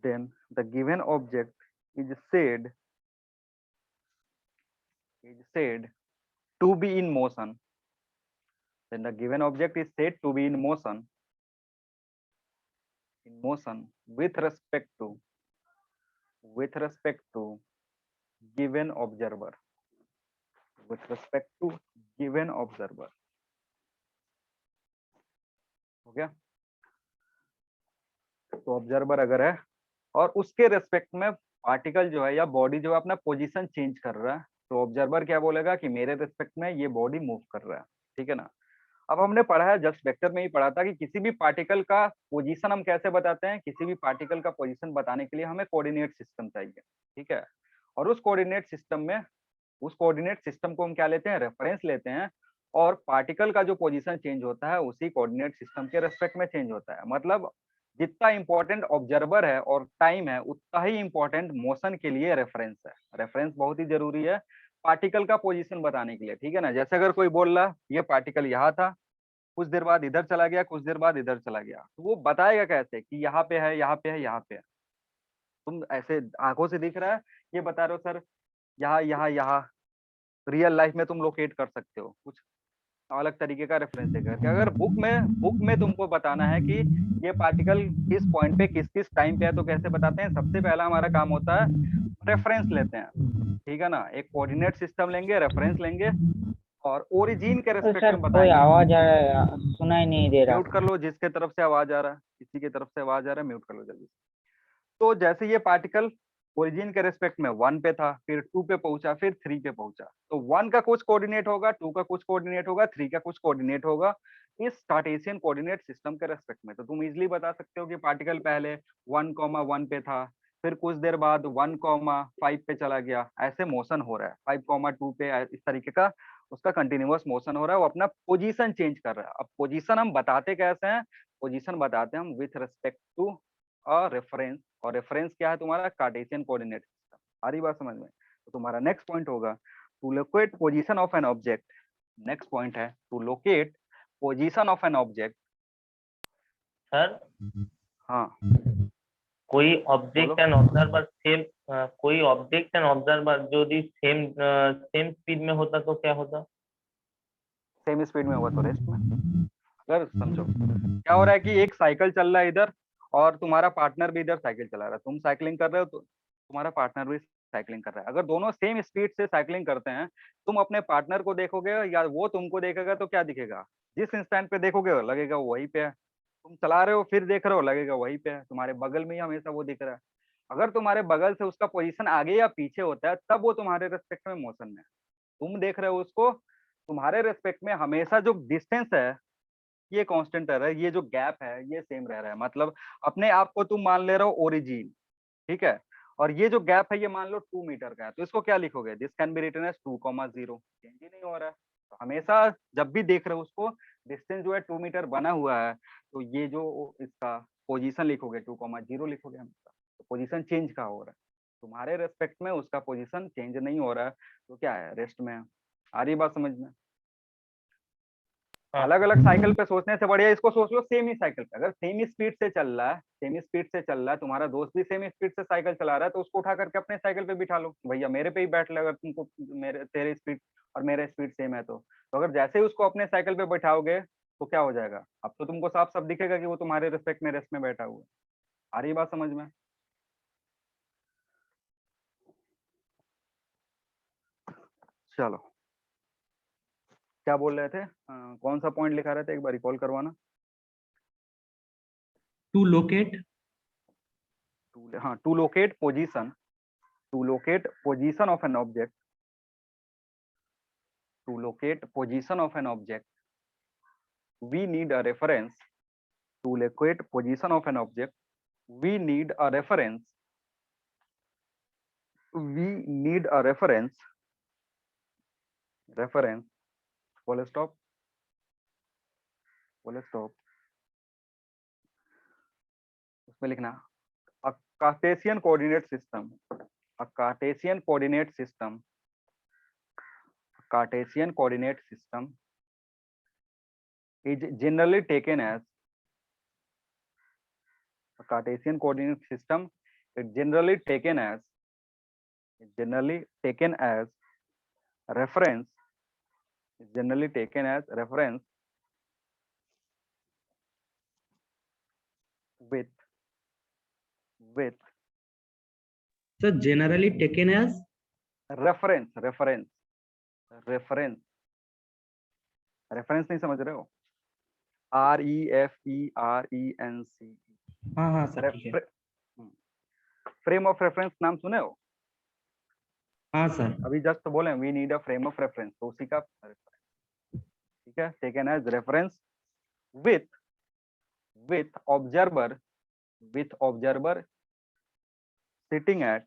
then the given object is said to be in motion, then the given object is said to be in motion with respect to given observer, with respect to given observer। हो गया। तो observer अगर है और उसके respect में particle जो है या बॉडी जो है अपना पोजीशन चेंज कर रहा है, तो ऑब्जर्वर क्या बोलेगा कि मेरे रेस्पेक्ट में ये बॉडी मूव कर रहा है, ठीक है ना। अब हमने पढ़ा है, जस्ट वेक्टर में ही पढ़ा था कि किसी भी पार्टिकल का पोजीशन हम कैसे बताते हैं, किसी भी पार्टिकल का पोजीशन बताने के लिए हमें कोऑर्डिनेट सिस्टम चाहिए, ठीक है। और उस कोऑर्डिनेट सिस्टम को हम क्या लेते हैं, रेफरेंस लेते हैं, और पार्टिकल का जो पोजीशन चेंज होता है उसी कोऑर्डिनेट सिस्टम के रेस्पेक्ट में चेंज होता है। मतलब जितना इंपॉर्टेंट ऑब्जर्वर है और टाइम है, उतना ही इंपॉर्टेंट मोशन के लिए रेफरेंस है। रेफरेंस बहुत ही जरूरी है पार्टिकल का पोजीशन बताने के लिए, ठीक है ना। जैसे अगर कोई बोल रहा ये पार्टिकल यहाँ था, कुछ देर बाद इधर चला गया, कुछ देर बाद इधर चला गया, तो वो बताएगा कैसे कि यहाँ पे है, यहाँ पे है, यहाँ पे है। तुम ऐसे आंखों से दिख रहा है, ये बता रहे हो सर यहाँ यहाँ यहाँ, रियल लाइफ में तुम लोकेट कर सकते हो, कुछ अलग तरीके का रेफरेंस देकर। अगर बुक में तुमको बताना है कि ये पार्टिकल किस पॉइंट पे किस किस टाइम पे है, तो कैसे बताते हैं, सबसे पहला हमारा काम होता है रेफरेंस लेते हैं, ठीक है ना। एक कोऑर्डिनेट सिस्टम लेंगे, रेफरेंस लेंगे और ओरिजिन के तो रेस्पेक्ट सर में कोई बताएंगे। आवाज आ रहा है, सुनाई नहीं दे रहा। म्यूट कर लो, जिसके तरफ से आवाज आ रहा है, किसी की तरफ से आवाज आ रहा है म्यूट कर लो जल्दी। तो जैसे ये पार्टिकल ओरिजिन के रेस्पेक्ट में 1 पे था, फिर 2 पे पहुंचा, फिर 3 पे पहुंचा, तो 1 का कुछ कोऑर्डिनेट होगा, 2 का कुछ कोऑर्डिनेट होगा, 3 का कुछ कोऑर्डिनेट होगा इस कार्टेशियन कोऑर्डिनेट सिस्टम के रेस्पेक्ट में। तो तुम इजीली बता सकते हो कि पार्टिकल पहले 1,1 पे था, फिर कुछ देर बाद 1,5 पे चला गया, ऐसे मोशन हो रहा है, 5,2 पे, इस तरीके का उसका कंटिन्यूअस मोशन हो रहा है, वो अपना पोजीशन चेंज कर रहा है। अब पोजीशन हम बताते कैसे हैं, पोजीशन बताते हैं हम with respect to a reference, और रेफरेंस क्या है तुम्हारा, कार्टेशियन कोऑर्डिनेट सिस्टम। आ रही बात समझ में। तो तुम्हारा नेक्स्ट पॉइंट होगा to locate position of an object. Next point है to locate position of an object. Sir हाँ कोई ऑब्जेक्ट एंड ऑब्जर्वर सेम, कोई ऑब्जेक्ट एंड ऑब्जर्वर जो सेम स्पीड में होता तो क्या होता? सेम स्पीड में होगा तो रेस्ट में। अगर समझो क्या हो रहा है कि एक साइकिल चल रहा है इधर और तुम्हारा पार्टनर भी इधर साइकिल चला रहा है, तुम साइकिलिंग कर रहे हो तो तुम्हारा पार्टनर भी साइकिलिंग कर रहा है। अगर दोनों सेम स्पीड से साइकिलिंग करते हैं, तुम अपने पार्टनर को देखोगे या वो तुमको देखेगा, तो क्या दिखेगा, जिस इंस्टेंट पे देखोगे लगेगा वो वहीं पे है। तुम चला रहे हो फिर देख रहे हो, लगेगा वहीं पे है, तुम्हारे बगल में ही हमेशा वो दिख रहा है। अगर तुम्हारे बगल से उसका पोजीशन आगे या पीछे होता है, तब वो तुम्हारे रेस्पेक्ट में मोशन में है। तुम देख रहे हो उसको, तुम्हारे रेस्पेक्ट में हमेशा जो डिस्टेंस है ये कांस्टेंट रह रहा है, ये जो गैप है ये सेम रह रहा है। मतलब अपने आप को तुम मान ले रहे हो ओरिजिन, ठीक है, और ये जो गैप है ये मान लो 2 मीटर का है, तो इसको क्या लिखोगे, this can be written as 2,0, change ही नहीं हो रहा है। तो हमेशा जब भी देख रहे हो उसको, डिस्टेंस जो है 2 मीटर बना हुआ है, तो ये जो इसका पोजीशन लिखोगे 2,0 लिखोगे हमेशा। तो पोजीशन चेंज का हो रहा है, तुम्हारे रेस्पेक्ट में उसका पोजीशन चेंज नहीं हो रहा है, तो क्या है, रेस्ट में है। आ रही बात समझ में। हाँ अलग अलग साइकिल पे सोचने से बढ़िया इसको सोच लो सेम ही साइकिल पे। अगर सेम स्पीड से चल रहा है, सेम स्पीड से चल रहा है, तुम्हारा दोस्त भी सेम स्पीड से साइकिल चला रहा है, तो उसको उठा करके अपने साइकिल पे बिठा लो, भैया मेरे पे ही बैठ ले, अगर तुमको मेरे तेरे स्पीड और मेरा स्पीड सेम है तो अगर जैसे ही उसको अपने साइकिल पे बैठाओगे तो क्या हो जाएगा, अब तो तुमको साफ साफ दिखेगा कि वो तुम्हारे रिस्पेक्ट में रेस में बैठा हुआ है। आ रही बात समझ में? चलो क्या बोल रहे थे, कौन सा पॉइंट लिखा रहे थे, एक बार रिकॉल करवाना। टू लोकेट हाँ, to locate position, to locate position of an object, to locate position of an object we need a reference. To locate position of an object we need a reference, we need a reference full stop, उसमें लिखना a Cartesian coordinate system, a Cartesian coordinate system, Cartesian coordinate system is generally taken as, a Cartesian coordinate system is generally taken as reference, generally taken as reference with sir generally taken as reference नहीं समझ रहे हो, REFERENC, हाँ sir ठीक है। Frame of reference नाम सुने हो? हाँ सर अभी जस्ट तो बोले we need a frame of reference, तो उसी का reference, ठीक है, taken as reference with observer sitting at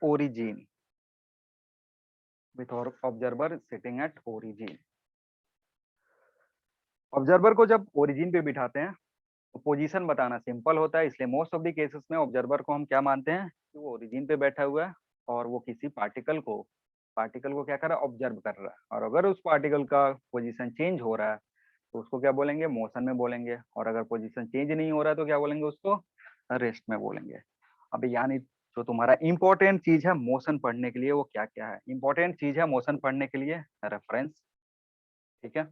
origin, with observer sitting at origin। Observer को जब ओरिजिन पे बिठाते हैं तो पोजीशन बताना सिंपल होता है, इसलिए मोस्ट ऑफ द केसेस में ऑब्जर्वर को हम क्या मानते हैं कि वो ओरिजिन पे बैठा हुआ है और वो किसी पार्टिकल को क्या कर रहा है, ऑब्जर्व कर रहा है। और अगर उस पार्टिकल का पोजीशन चेंज हो रहा है तो उसको क्या बोलेंगे, मोशन में बोलेंगे, और अगर पोजीशन चेंज नहीं हो रहा है तो क्या बोलेंगे, उसको रेस्ट में बोलेंगे। अब यानी जो तुम्हारा इंपॉर्टेंट चीज है मोशन पढ़ने के लिए वो क्या क्या है, इंपॉर्टेंट चीज है मोशन पढ़ने के लिए रेफरेंस, ठीक है।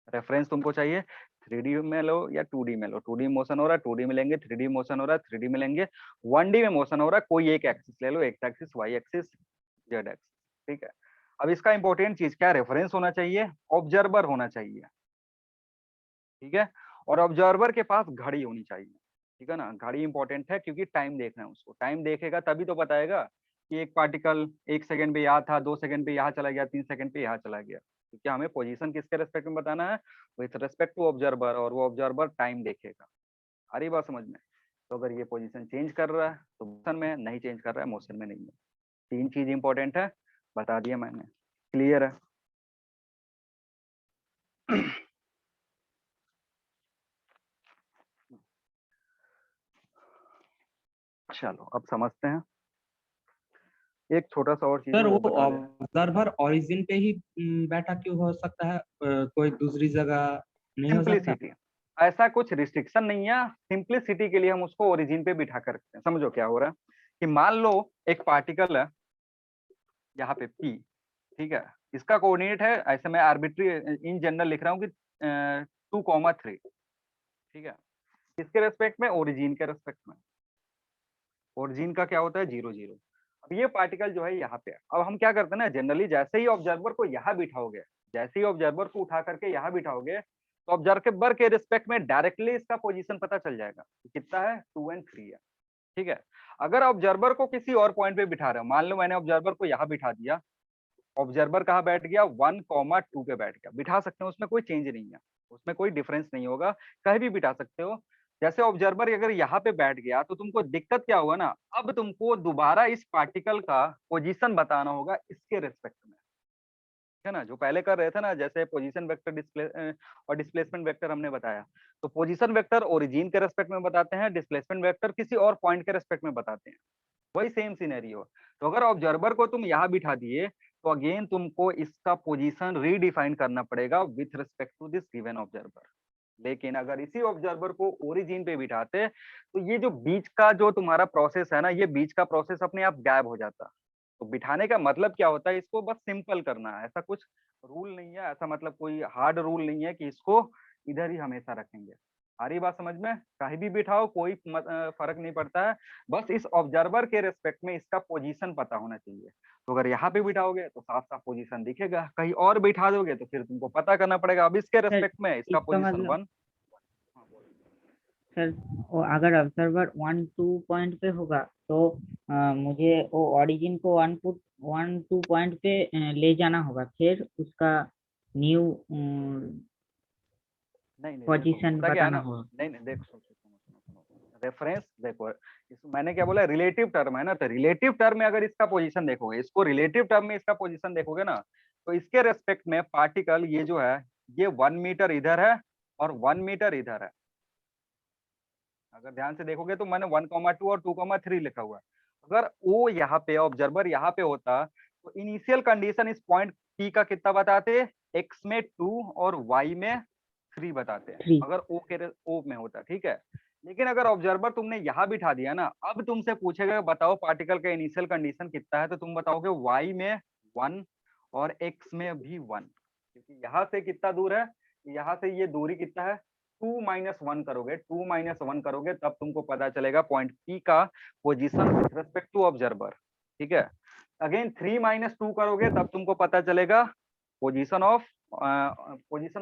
रेफरेंस तुमको चाहिए 3D में लो या 2D में लो, 2D मोशन हो रहा है 2D में लेंगे, 3D मोशन हो रहा है 3D में लेंगे, 1D में मोशन हो रहा है कोई एक एक्सिस ले लो, X axis, Y axis, Z axis, ठीक है। अब इसका इंपॉर्टेंट चीज क्या, रेफरेंस होना चाहिए, ऑब्जर्वर होना चाहिए, ठीक है, और ऑब्जर्वर के पास घड़ी होनी चाहिए, ठीक है ना। घड़ी इंपॉर्टेंट है क्योंकि टाइम देखना है उसको, टाइम देखेगा तभी तो बताएगा कि एक पार्टिकल 1 सेकंड पे यहाँ था, 2 सेकंड पे यहाँ चला गया, 3 सेकंड पे यहाँ चला गया, क्योंकि हमें पोजीशन किसके रेस्पेक्ट में बताना है, विथ रेस्पेक्ट टू ऑब्जर्वर, और वो ऑब्जर्वर टाइम देखेगा। आ रही बात समझ में? तो अगर ये पोजीशन चेंज कर रहा है तो मोशन में, नहीं चेंज कर रहा है मोशन में नहीं है। 3 चीज इंपॉर्टेंट है, बता दिया मैंने, क्लियर है? चलो अब समझते हैं एक छोटा सा और चीज सर, है, वो वो बता दें। ऑब्जर्वर ओरिजिन पे ही बैठा क्यों हो सकता है, कोई दूसरी जगह नहीं हो सकता? सिंपलिसिटी, ऐसा कुछ रिस्ट्रिक्शन नहीं है, सिंपलिसिटी के लिए हम उसको ओरिजिन पे बिठा कर रखते हैं। समझो क्या हो रहा है कि मान लो एक पार्टिकल है यहाँ पे P, ठीक है, इसका कोऑर्डिनेट है, ऐसे मैं आर्बिट्री इन जनरल लिख रहा हूँ कि 2,3, ठीक है, किसके रेस्पेक्ट में, ओरिजिन के रेस्पेक्ट में। ओरिजिन का क्या होता है, 0 0। अब ये पार्टिकल जो है यहाँ पे, अब हम क्या करते हैं ना, जनरली जैसे ही ऑब्जर्वर को यहाँ बिठाओगे, जैसे ही ऑब्जर्वर को उठा करके यहाँ बिठाओगे तो ऑब्जर्वर के रिस्पेक्ट में डायरेक्टली इसका पोजीशन पता चल जाएगा कि कितना है, 2 और 3 है, ठीक है। अगर ऑब्जर्वर को किसी और पॉइंट पे बिठा रहे हो, मान लो मैंने ऑब्जर्वर को यहाँ बिठा दिया, ऑब्जर्वर कहाँ बैठ गया, 1,2 पे बैठ गया, बिठा सकते हो, उसमें कोई चेंज नहीं है, उसमें कोई डिफरेंस नहीं होगा, कहीं भी बिठा सकते हो। जैसे ऑब्जर्वर अगर यहाँ पे बैठ गया तो तुमको दिक्कत क्या होगा ना, अब तुमको दोबारा इस पार्टिकल का पोजीशन बताना होगा इसके रेस्पेक्ट में, है ना, जो पहले कर रहे थे ना, जैसे पोजीशन वेक्टर और डिस्प्लेसमेंट वेक्टर हमने बताया, तो पोजीशन वेक्टर ओरिजिन के रेस्पेक्ट में बताते हैं, डिस्प्लेसमेंट वेक्टर किसी और पॉइंट के रेस्पेक्ट में बताते हैं, वही सेम सिनेरियो। तो अगर ऑब्जर्वर को तुम यहाँ बिठा दिए तो अगेन तुमको इसका पोजीशन रीडिफाइन करना पड़ेगा with respect to this given observer. लेकिन अगर इसी ऑब्जर्वर को ओरिजिन पे बिठाते तो ये जो बीच का जो तुम्हारा प्रोसेस है ना, ये बीच का प्रोसेस अपने आप गायब हो जाता। तो बिठाने का मतलब क्या होता है, इसको बस सिंपल करना है, ऐसा कुछ रूल नहीं है, ऐसा मतलब कोई हार्ड रूल नहीं है कि इसको इधर ही हमेशा रखेंगे। आ रही बात समझ में? कहीं भी बिठाओ कोई फर्क नहीं पड़ता है, बस इस ऑब्जर्वर के रेस्पेक्ट में इसका पोजीशन पता होना चाहिए। तो अगर यहाँ पे बिठाओगे तो साफ साफ पोजीशन दिखेगा, कहीं और बिठा दोगे तो फिर तुमको पता करना पड़ेगा। अब इसके रेस्पेक्ट में इसका इसका पोजीशन मतलब 1। सर वो अगर ऑब्जर्वर 1-2 पॉइंट पे होगा तो मुझे वो ओरिजिन को 1-2 पॉइंट पे ले जाना होगा, फिर उसका न्यू नहीं नहीं, पोजीशन होता क्या है बताना ना, होगा। नहीं नहीं, देख सुनो, रेफरेंस देखो, इस मैंने क्या बोला, रिलेटिव टर्म है ना, तो रिलेटिव टर्म में अगर इसका पोजीशन देखोगे, इसको रिलेटिव टर्म में इसका पोजीशन देखोगे ना, तो इसके रेस्पेक्ट में पार्टिकल ये जो है ये 1 मीटर इधर है और 1 मीटर इधर है। अगर ध्यान से देखोगे तो मैंने 1,2 और 2,3 लिखा हुआ है। अगर वो यहाँ पे ऑब्जर्वर यहाँ पे होता तो इनिशियल कंडीशन इस पॉइंट पी का कितना बताते, एक्स में 2 और वाई में 3 बताते हैं, 3 अगर ओ में होता, ठीक है। लेकिन अगर ऑब्जर्वर तुमने यहाँ बिठा दिया ना, अब तुमसे पूछेगा बताओ पार्टिकल का इनिशियल कंडीशन कितना है, तो तुम बताओगे वाई में 1 और एक्स में भी 1, क्योंकि यहाँ से कितना दूर है, यहाँ से ये दूरी कितना है, 2 - 1 करोगे, 2 - 1 करोगे तब तुमको पता चलेगा पॉइंट पी का position with respect to observer, ठीक है। अगेन 3 - 2 करोगे तब तुमको पता चलेगा position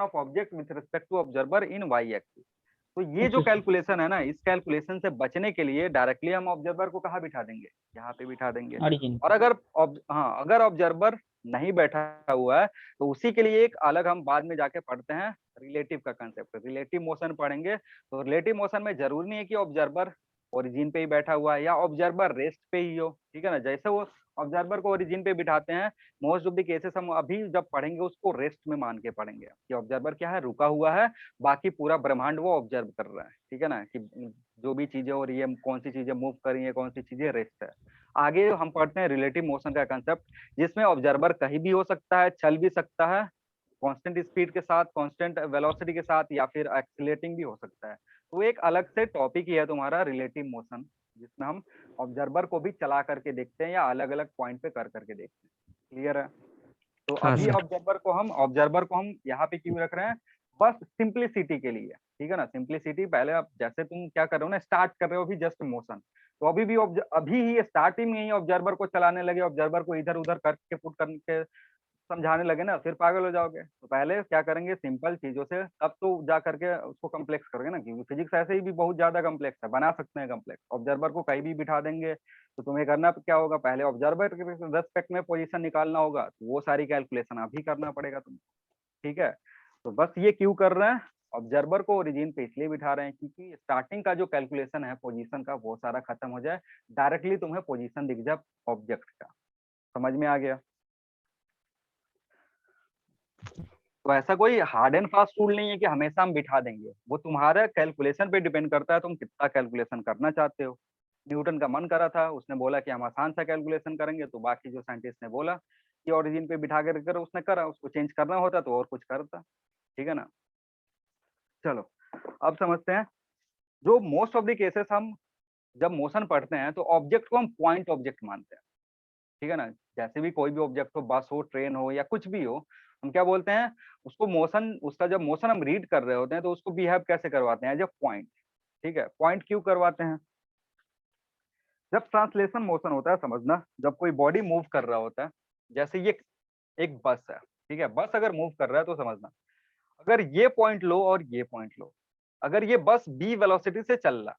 of object with respect to observer in Y axis. तो ये जो कैलकुलेशन है ना, इस कैलकुलेशन से बचने के लिए डायरेक्टली हम ऑब्जर्वर को कहाँ बिठा देंगे, यहाँ पे बिठा देंगे। ओरिजिन। और अगर ऑब्जर्वर नहीं बैठा हुआ है तो उसी के लिए एक अलग हम बाद में जाके पढ़ते हैं रिलेटिव का कंसेप्ट, रिलेटिव मोशन पढ़ेंगे। तो रिलेटिव मोशन में जरूरी नहीं है कि ऑब्जर्वर ओरिजिन पे ही बैठा हुआ है या ऑब्जर्वर रेस्ट पे ही हो, ठीक है ना। जैसे वो ऑब्जर्वर को ओरिजिन पे बिठाते हैं, मोस्ट ऑफ द केसेस हम अभी जब पढ़ेंगे उसको रेस्ट में मान के पढ़ेंगे कि ऑब्जर्वर क्या है, रुका हुआ है, बाकी पूरा ब्रह्मांड वो ऑब्जर्व कर रहा है, ठीक है ना, कि जो भी चीजें हो रही है, कौन सी चीजें मूव कर रही है, कौन सी चीजें रेस्ट है। आगे हम पढ़ते हैं रिलेटिव मोशन का कंसेप्ट, जिसमें ऑब्जर्वर कहीं भी हो सकता है, चल भी सकता है, कांस्टेंट स्पीड के साथ, कांस्टेंट वेलोसिटी के साथ, या फिर एक्सीलरेटिंग भी हो सकता है। तो एक अलग से टॉपिक ही है तुम्हारा रिलेटिव मोशन, जिसमें हम ऑब्जर्वर को भी चला करके देखते हैं या अलग अलग पॉइंट पे कर करके देखते हैं। क्लियर है? तो हाँ अभी सर। ऑब्जर्वर को हम यहाँ पे क्यों रख रहे हैं, बस सिंप्लिसिटी के लिए, ठीक है ना। सिंप्लिसिटी, पहले आप जैसे तुम क्या कर रहे हो ना, स्टार्ट कर रहे हो अभी जस्ट मोशन, तो अभी ही स्टार्टिंग में ही ऑब्जर्वर को चलाने लगे, ऑब्जर्वर को इधर उधर करके पुट करके समझाने लगे ना, फिर पागल हो जाओगे। तो पहले क्या करेंगे, सिंपल चीजों से, तब तो जा करके उसको कम्प्लेक्स करेंगे ना, क्योंकि फिजिक्स ऐसे ही भी बहुत ज्यादा कम्प्लेक्स है, बना सकते हैं कम्प्लेक्स। ऑब्जर्वर को कहीं भी बिठा देंगे तो तुम्हें करना क्या होगा, पहले ऑब्जर्वर के रेस्पेक्ट में पोजीशन निकालना होगा, तो वो सारी कैलकुलेशन अभी करना पड़ेगा तुमको, ठीक है। तो बस ये क्यों कर रहे हैं, ऑब्जर्वर को ओरिजिन पे इसलिए बिठा रहे हैं क्योंकि स्टार्टिंग का जो कैलकुलेशन है पोजीशन का वो सारा खत्म हो जाए, डायरेक्टली तुम्हें पोजीशन दिख जाए ऑब्जेक्ट का। समझ में आ गया? तो ऐसा कोई हार्ड एंड फास्ट रूल नहीं है कि हमेशा हम बिठा देंगे, वो तुम्हारे कैलकुलेशन पे डिपेंड करता है, तुम कितना कैलकुलेशन करना चाहते हो। न्यूटन का मन करा था, उसने बोला कि हम आसान सा कैलकुलेशन करेंगे, तो बाकी जो साइंटिस्ट ने बोला कि ओरिजिन पे बिठा कर करो, उसने करा। उसको चेंज करना होता तो और कुछ करता, ठीक है ना। चलो अब समझते हैं, जो मोस्ट ऑफ द केसेस हम जब मोशन पढ़ते हैं तो ऑब्जेक्ट को हम पॉइंट ऑब्जेक्ट मानते हैं, ठीक है ना। जैसे भी कोई भी ऑब्जेक्ट हो, बस हो, ट्रेन हो, या कुछ भी हो, हम क्या बोलते हैं उसको, मोशन, उसका जब मोशन हम रीड कर रहे होते हैं तो उसको बिहेव कैसे करवाते हैं, एज अ पॉइंट, ठीक है। पॉइंट क्यों करवाते हैं, जब ट्रांसलेशन मोशन होता है, समझना, जब कोई बॉडी मूव कर रहा होता है, जैसे ये एक बस है, ठीक है, बस अगर मूव कर रहा है तो समझना, अगर ये पॉइंट लो और ये पॉइंट लो, अगर ये बस v वेलोसिटी से चल रहा,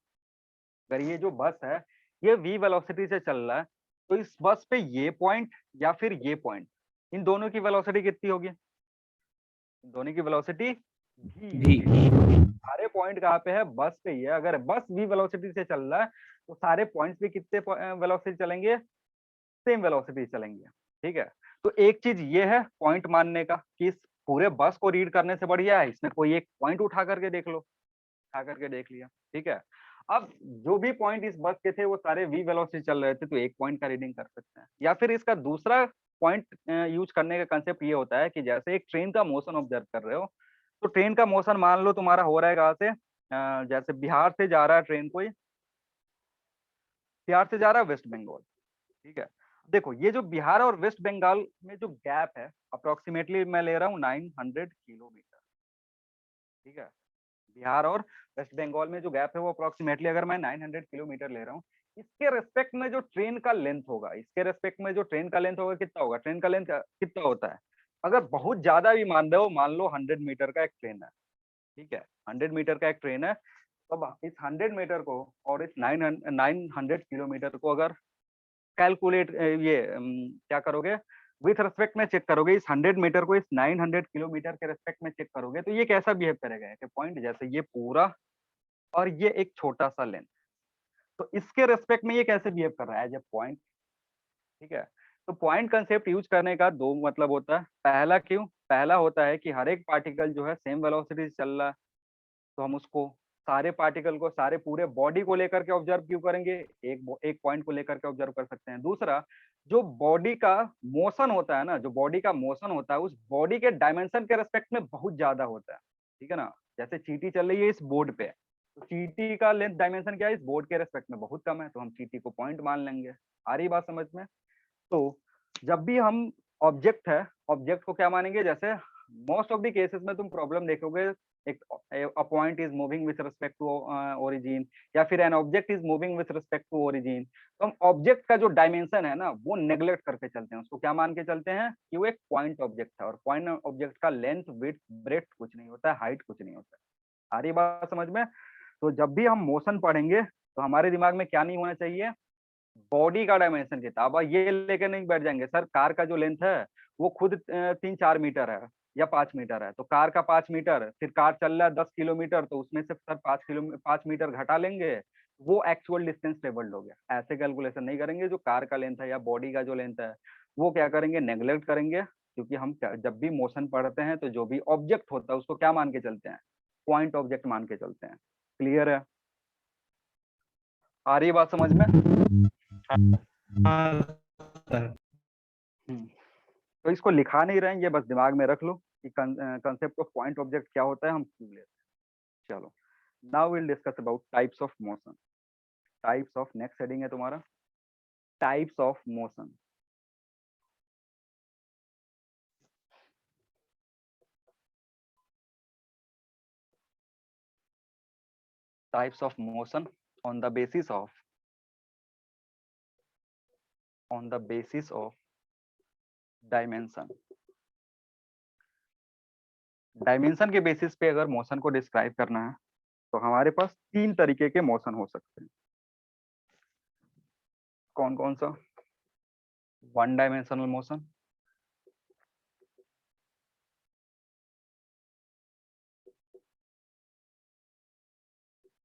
अगर ये जो बस है ये v वेलोसिटी से चल रहा है, तो इस बस पे ये पॉइंट या फिर ये पॉइंट, इन दोनों की वेलोसिटी कितनी होगी, इन दोनों की वेलोसिटी v होगी। सारे पॉइंट कहाँ पे है, बस पे ही है। अगर बस v वेलोसिटी से चल रहा है तो सारे पॉइंट्स पे कितने वेलोसिटी चलेंगे, सेम वेलोसिटी चलेंगे, ठीक है। तो एक चीज ये है पॉइंट मानने का कि इस पूरे बस को रीड करने से बढ़िया है इसमें कोई एक पॉइंट उठा करके देख लो, उठा करके देख लिया, ठीक है। अब जो भी पॉइंट इस बस के थे वो सारे v वेलोसिटी चल रहे थे, तो एक पॉइंट का रीडिंग कर सकते हैं। या फिर इसका दूसरा पॉइंट यूज करने का कंसेप्ट ये होता है कि जैसे एक ट्रेन का मोशन ऑब्जर्व कर रहे हो, तो ट्रेन का मोशन मान लो तुम्हारा हो रहा है कहाँ से, जैसे बिहार से जा रहा है ट्रेन, कोई बिहार से जा रहा है वेस्ट बंगाल, ठीक है। देखो ये जो बिहार और वेस्ट बंगाल में जो गैप है अप्रोक्सीमेटली मैं ले रहा हूँ 900 किलोमीटर, ठीक है। बिहार और वेस्ट बंगाल में जो गैप है वो अप्रोक्सीमेटली अगर मैं 900 किलोमीटर ले रहा हूँ, इसके रेस्पेक्ट में जो ट्रेन का लेंथ होगा, इसके रेस्पेक्ट में जो ट्रेन का लेंथ होगा कितना होगा, ट्रेन का लेंथ कितना होता है, अगर बहुत ज्यादा भी मान रहे हो, मान लो 100 मीटर का एक ट्रेन है, ठीक है, 100 मीटर का एक ट्रेन है, तो अब इस 100 मीटर को और इस 900 किलोमीटर को अगर कैलकुलेट ये क्या करोगे, विथ रेस्पेक्ट में चेक करोगे, इस 100 मीटर को इस 900 किलोमीटर के रेस्पेक्ट में चेक करोगे, तो ये कैसा बिहेव करेगा कि पॉइंट जैसे ये पूरा और ये एक छोटा सा लेंथ, तो इसके रेस्पेक्ट में ये कैसे बिहेव कर रहा है एज ए पॉइंट, ठीक है। तो पॉइंट कंसेप्ट यूज करने का दो मतलब होता है, पहला क्यों, पहला होता है कि हर एक पार्टिकल जो है सेम वेलोसिटी से चल रहा है, तो हम उसको सारे पार्टिकल को सारे पूरे बॉडी को लेकर के ऑब्जर्व क्यों करेंगे, एक पॉइंट को लेकर के ऑब्जर्व कर सकते हैं। दूसरा, जो बॉडी का मोशन होता है ना, जो बॉडी का मोशन होता है उस बॉडी के डायमेंशन के रेस्पेक्ट में बहुत ज्यादा होता है, ठीक है ना। जैसे चींटी चल रही है इस बोर्ड पे, तो चींटी का लेंथ डायमेंशन क्या है, इस बोर्ड के रेस्पेक्ट में बहुत कम है, तो हम चींटी को पॉइंट मान लेंगे। आ रही बात समझ में। तो जब भी हम ऑब्जेक्ट है, ऑब्जेक्ट को क्या मानेंगे, जैसे मोस्ट ऑफ द केसेस में तुम प्रॉब्लम देखोगे, एक a point is moving with respect to origin, या फिर an object is moving with respect to origin, तो हम ऑब्जेक्ट का जो डायमेंशन है ना वो नेग्लेक्ट करके चलते हैं, उसको क्या मान के चलते हैं कि वो एक पॉइंट ऑब्जेक्ट है, और पॉइंट ऑब्जेक्ट का लेंथ विड्थ ब्रेड्थ कुछ नहीं होता है, हाइट कुछ नहीं होता है। आ रही बात समझ में। तो जब भी हम मोशन पढ़ेंगे तो हमारे दिमाग में क्या नहीं होना चाहिए, बॉडी का डायमेंशन कितना। अब ये लेके नहीं बैठ जाएंगे सर कार का जो लेंथ है वो खुद 3-4 मीटर है या 5 मीटर है, तो कार का 5 मीटर, फिर कार चल रहा है 10 किलोमीटर, तो उसमें से सर 5 मीटर घटा लेंगे, वो एक्चुअल डिस्टेंस ट्रेवल्ड हो गया। ऐसे कैलकुलेशन नहीं करेंगे, जो कार का लेंथ है या बॉडी का जो लेंथ है वो क्या करेंगे, नेग्लेक्ट करेंगे, क्योंकि हम जब भी मोशन पढ़ते हैं तो जो भी ऑब्जेक्ट होता है उसको क्या मान के चलते हैं, पॉइंट ऑब्जेक्ट मान के चलते हैं। क्लियर है, आ रही है बात समझ में। हाँ सर। तो इसको लिखा नहीं रहे हैं, ये बस दिमाग में रख लो कि कंसेप्ट ऑफ पॉइंट ऑब्जेक्ट क्या होता है, हम क्यों लेते हैं। चलो, now will discuss about types of motion. Types of, next heading है तुम्हारा types of motion. Types of motion on the basis of dimension. Dimension के बेसिस पे अगर मोशन को डिस्क्राइब करना है तो हमारे पास 3 तरीके के मोशन हो सकते हैं। कौन कौन सा, 1 डायमेंशनल मोशन,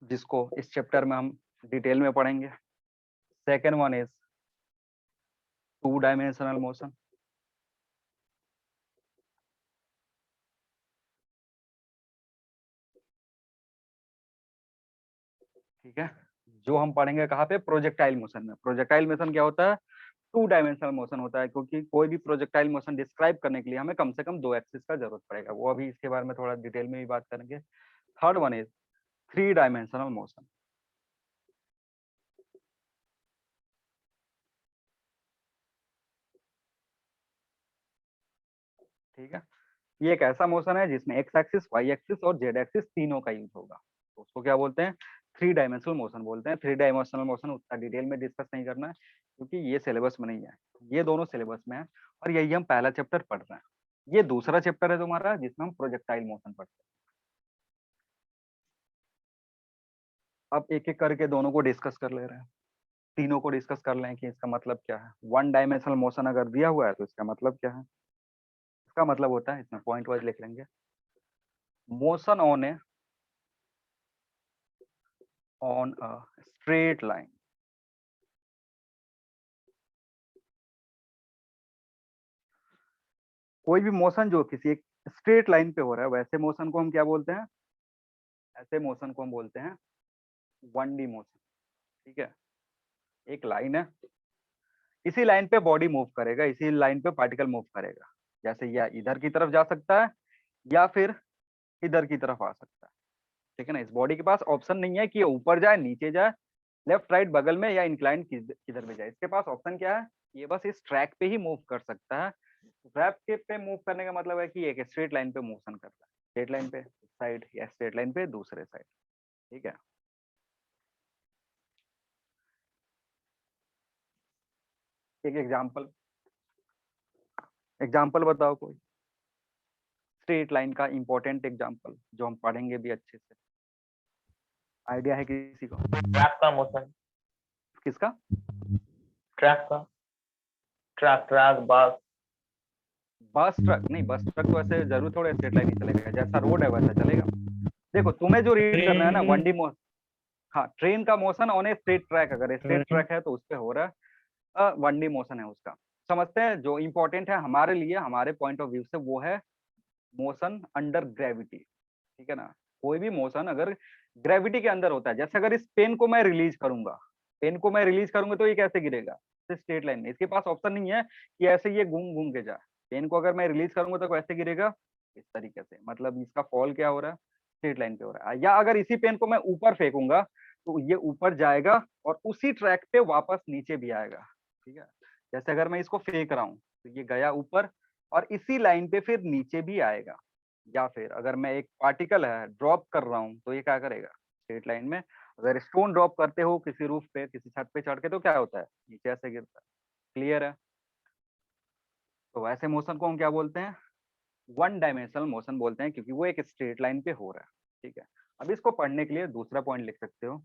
जिसको इस चैप्टर में हम डिटेल में पढ़ेंगे। Second one is 2 dimensional motion, ठीक है, जो हम पढ़ेंगे कहाँ पे, प्रोजेक्टाइल मोशन में। प्रोजेक्टाइल मोशन क्या होता है, 2 डायमेंशनल मोशन होता है, क्योंकि कोई भी प्रोजेक्टाइल मोशन डिस्क्राइब करने के लिए हमें कम से कम 2 एक्सिस का जरूरत पड़ेगा, वो अभी इसके बारे में थोड़ा डिटेल में भी बात करेंगे। Third one is 3 dimensional motion. ठीक है, ये एक ऐसा मोशन है जिसमें एक्स एक्सिस, वाई एक्सिस और जेड एक्सिस तीनों का यूज होगा, तो उसको क्या बोलते हैं, 3 डायमेंशनल मोशन बोलते हैं। 3 डायमेंशनल मोशन उतना डिटेल में डिस्कस नहीं करना है, क्योंकि ये सिलेबस में नहीं है, ये दोनों सिलेबस में है, और यही हम पहला चैप्टर पढ़ रहे हैं। ये दूसरा चैप्टर है तुम्हारा जिसमें हम प्रोजेक्टाइल मोशन पढ़ते हैं। अब एक एक करके दोनों को डिस्कस कर ले रहे हैं, तीनों को डिस्कस कर लें कि इसका मतलब क्या है। 1 डायमेंशनल मोशन अगर दिया हुआ है तो इसका मतलब क्या है, इसका मतलब होता है, इसमें पॉइंट वाइज लिख लेंगे, motion on a straight line। कोई भी मोशन जो किसी एक स्ट्रेट लाइन पे हो रहा है, वैसे मोशन को हम क्या बोलते हैं, ऐसे मोशन को हम बोलते हैं 1D मोशन। ठीक है, एक लाइन है, इसी लाइन पे बॉडी मूव करेगा, इसी लाइन पे पार्टिकल मूव करेगा। जैसे यह इधर की तरफ जा सकता है या फिर इधर की तरफ आ सकता है, ठीक है ना। इस बॉडी के पास ऑप्शन नहीं है कि ये ऊपर जाए, नीचे जाए, लेफ्ट राइट बगल में या इंक्लाइन किधर में जाए। इसके पास ऑप्शन क्या है, ये बस इस ट्रैक पे ही मूव कर सकता है। ट्रैक के पे मूव करने का मतलब है कि एक स्ट्रेट लाइन पे मोशन कर रहा है, स्ट्रेट लाइन पे साइड या स्ट्रेट लाइन पे दूसरे साइड, ठीक है। एक एग्जाम्पल बताओ कोई स्ट्रेट लाइन का इंपॉर्टेंट एग्जाम्पल जो हम पढ़ेंगे भी अच्छे से। आइडिया है किसी को? ट्रैक का मोशन, किसका? ट्रैक का, ट्रैक बस। बस ट्रक नहीं, बस ट्रक तो ऐसे जरूर थोड़े स्ट्रेट लाइन ही चलेगा, जैसा रोड है वैसा चलेगा। देखो तुम्हें जो रीड करना है ना, ट्रेन 1D मोशन। हाँ, ट्रेन का motion on a straight track, अगर स्ट्रेट ट्रैक है तो उस पे हो रहा है, 1D मोशन है उसका। समझते हैं जो इंपॉर्टेंट है हमारे लिए, हमारे पॉइंट ऑफ व्यू से, वो है मोशन अंडर ग्रेविटी, ठीक है ना। कोई भी मोशन अगर ग्रेविटी के अंदर होता है, जैसे अगर इस पेन को मैं रिलीज करूंगा, तो ये कैसे गिरेगा? स्ट्रेट लाइन में। इसके पास ऑप्शन नहीं है कि ऐसे ये घूम घूम के जाए। पेन को अगर मैं रिलीज करूंगा तो कैसे गिरेगा? इस तरीके से। मतलब इसका फॉल क्या हो रहा है? स्ट्रेट लाइन पे हो रहा है। या अगर इसी पेन को मैं ऊपर फेंकूंगा तो ये ऊपर जाएगा और उसी ट्रैक पे वापस नीचे भी आएगा, ठीक है। जैसे अगर मैं इसको फेंक रहा हूँ तो ये गया ऊपर और इसी लाइन पे फिर नीचे भी आएगा। या फिर अगर मैं एक पार्टिकल है ड्रॉप कर रहा हूँ तो ये क्या करेगा? स्ट्रेट लाइन में। अगर स्टोन ड्रॉप करते हो किसी रूफ पे, किसी छत पे चढ़ के, तो क्या होता है? नीचे ऐसे गिरता है। क्लियर है? तो वैसे मोशन को हम क्या बोलते हैं? 1 डायमेंशनल मोशन बोलते हैं, क्योंकि वो एक स्ट्रेट लाइन पे हो रहा है, ठीक है। अब इसको पढ़ने के लिए दूसरा पॉइंट लिख सकते हो,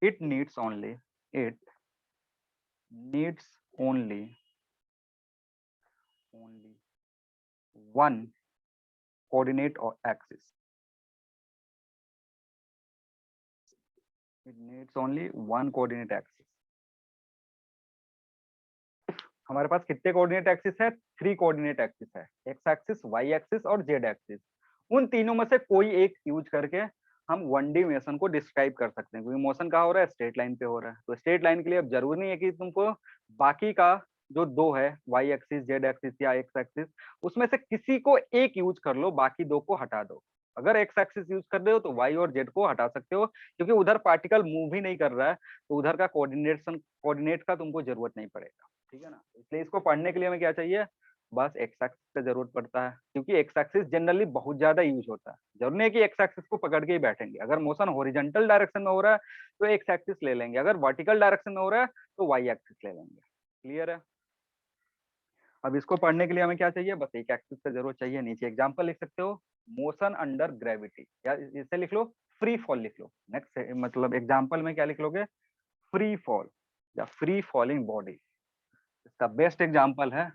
it needs only one coordinate और axis. It needs only one coordinate axis. हमारे पास कितने कोऑर्डिनेट एक्सिस है? 3 कोऑर्डिनेट एक्सिस है, एक्स एक्सिस, वाई एक्सिस और जेड एक्सिस। उन तीनों में से कोई एक यूज करके हम 1D मोशन को डिस्क्राइब कर सकते हैं, क्योंकि मोशन कहाँ हो रहा है? स्ट्रेट लाइन पे हो रहा है। तो स्ट्रेट लाइन के लिए अब जरूरी नहीं है कि तुमको बाकी का जो 2 है, वाई एक्सिस, जेड एक्सिस या एक्स एक्सिस, उसमें से किसी को एक यूज कर लो, बाकी 2 को हटा दो। अगर एक्स एक्सिस यूज कर रहे हो तो वाई और जेड को हटा सकते हो, क्योंकि उधर पार्टिकल मूव ही नहीं कर रहा है, तो उधर का कोऑर्डिनेट का तुमको जरूरत नहीं पड़ेगा, ठीक है ना। इसलिए इसको पढ़ने के लिए हमें क्या चाहिए? बस एक्स एक्सिस का जरूरत पड़ता है, क्योंकि एक्स एक्सिस जनरली बहुत ज्यादा यूज होता है। जरूरी नहीं है कि एक्स एक्सिस को पकड़ के ही बैठेंगे। अगर मोशन हॉरिजॉन्टल डायरेक्शन में हो रहा है तो एक्स एक्सिस ले लेंगे, अगर वर्टिकल डायरेक्शन में हो रहा है तो वाई एक्सिस ले लेंगे। क्लियर है? अब इसको पढ़ने के लिए हमें क्या चाहिए? बस एक एक्सिस का जरूरत चाहिए। नीचे एग्जांपल लिख सकते हो, मोशन अंडर ग्रेविटी, या इसे लिख लो फ्री फॉल लिख लो। नेक्स्ट मतलब एग्जांपल में क्या लिख लोगे? फ्री फॉल या फ्री फॉलिंग बॉडी। इसका बेस्ट एग्जांपल है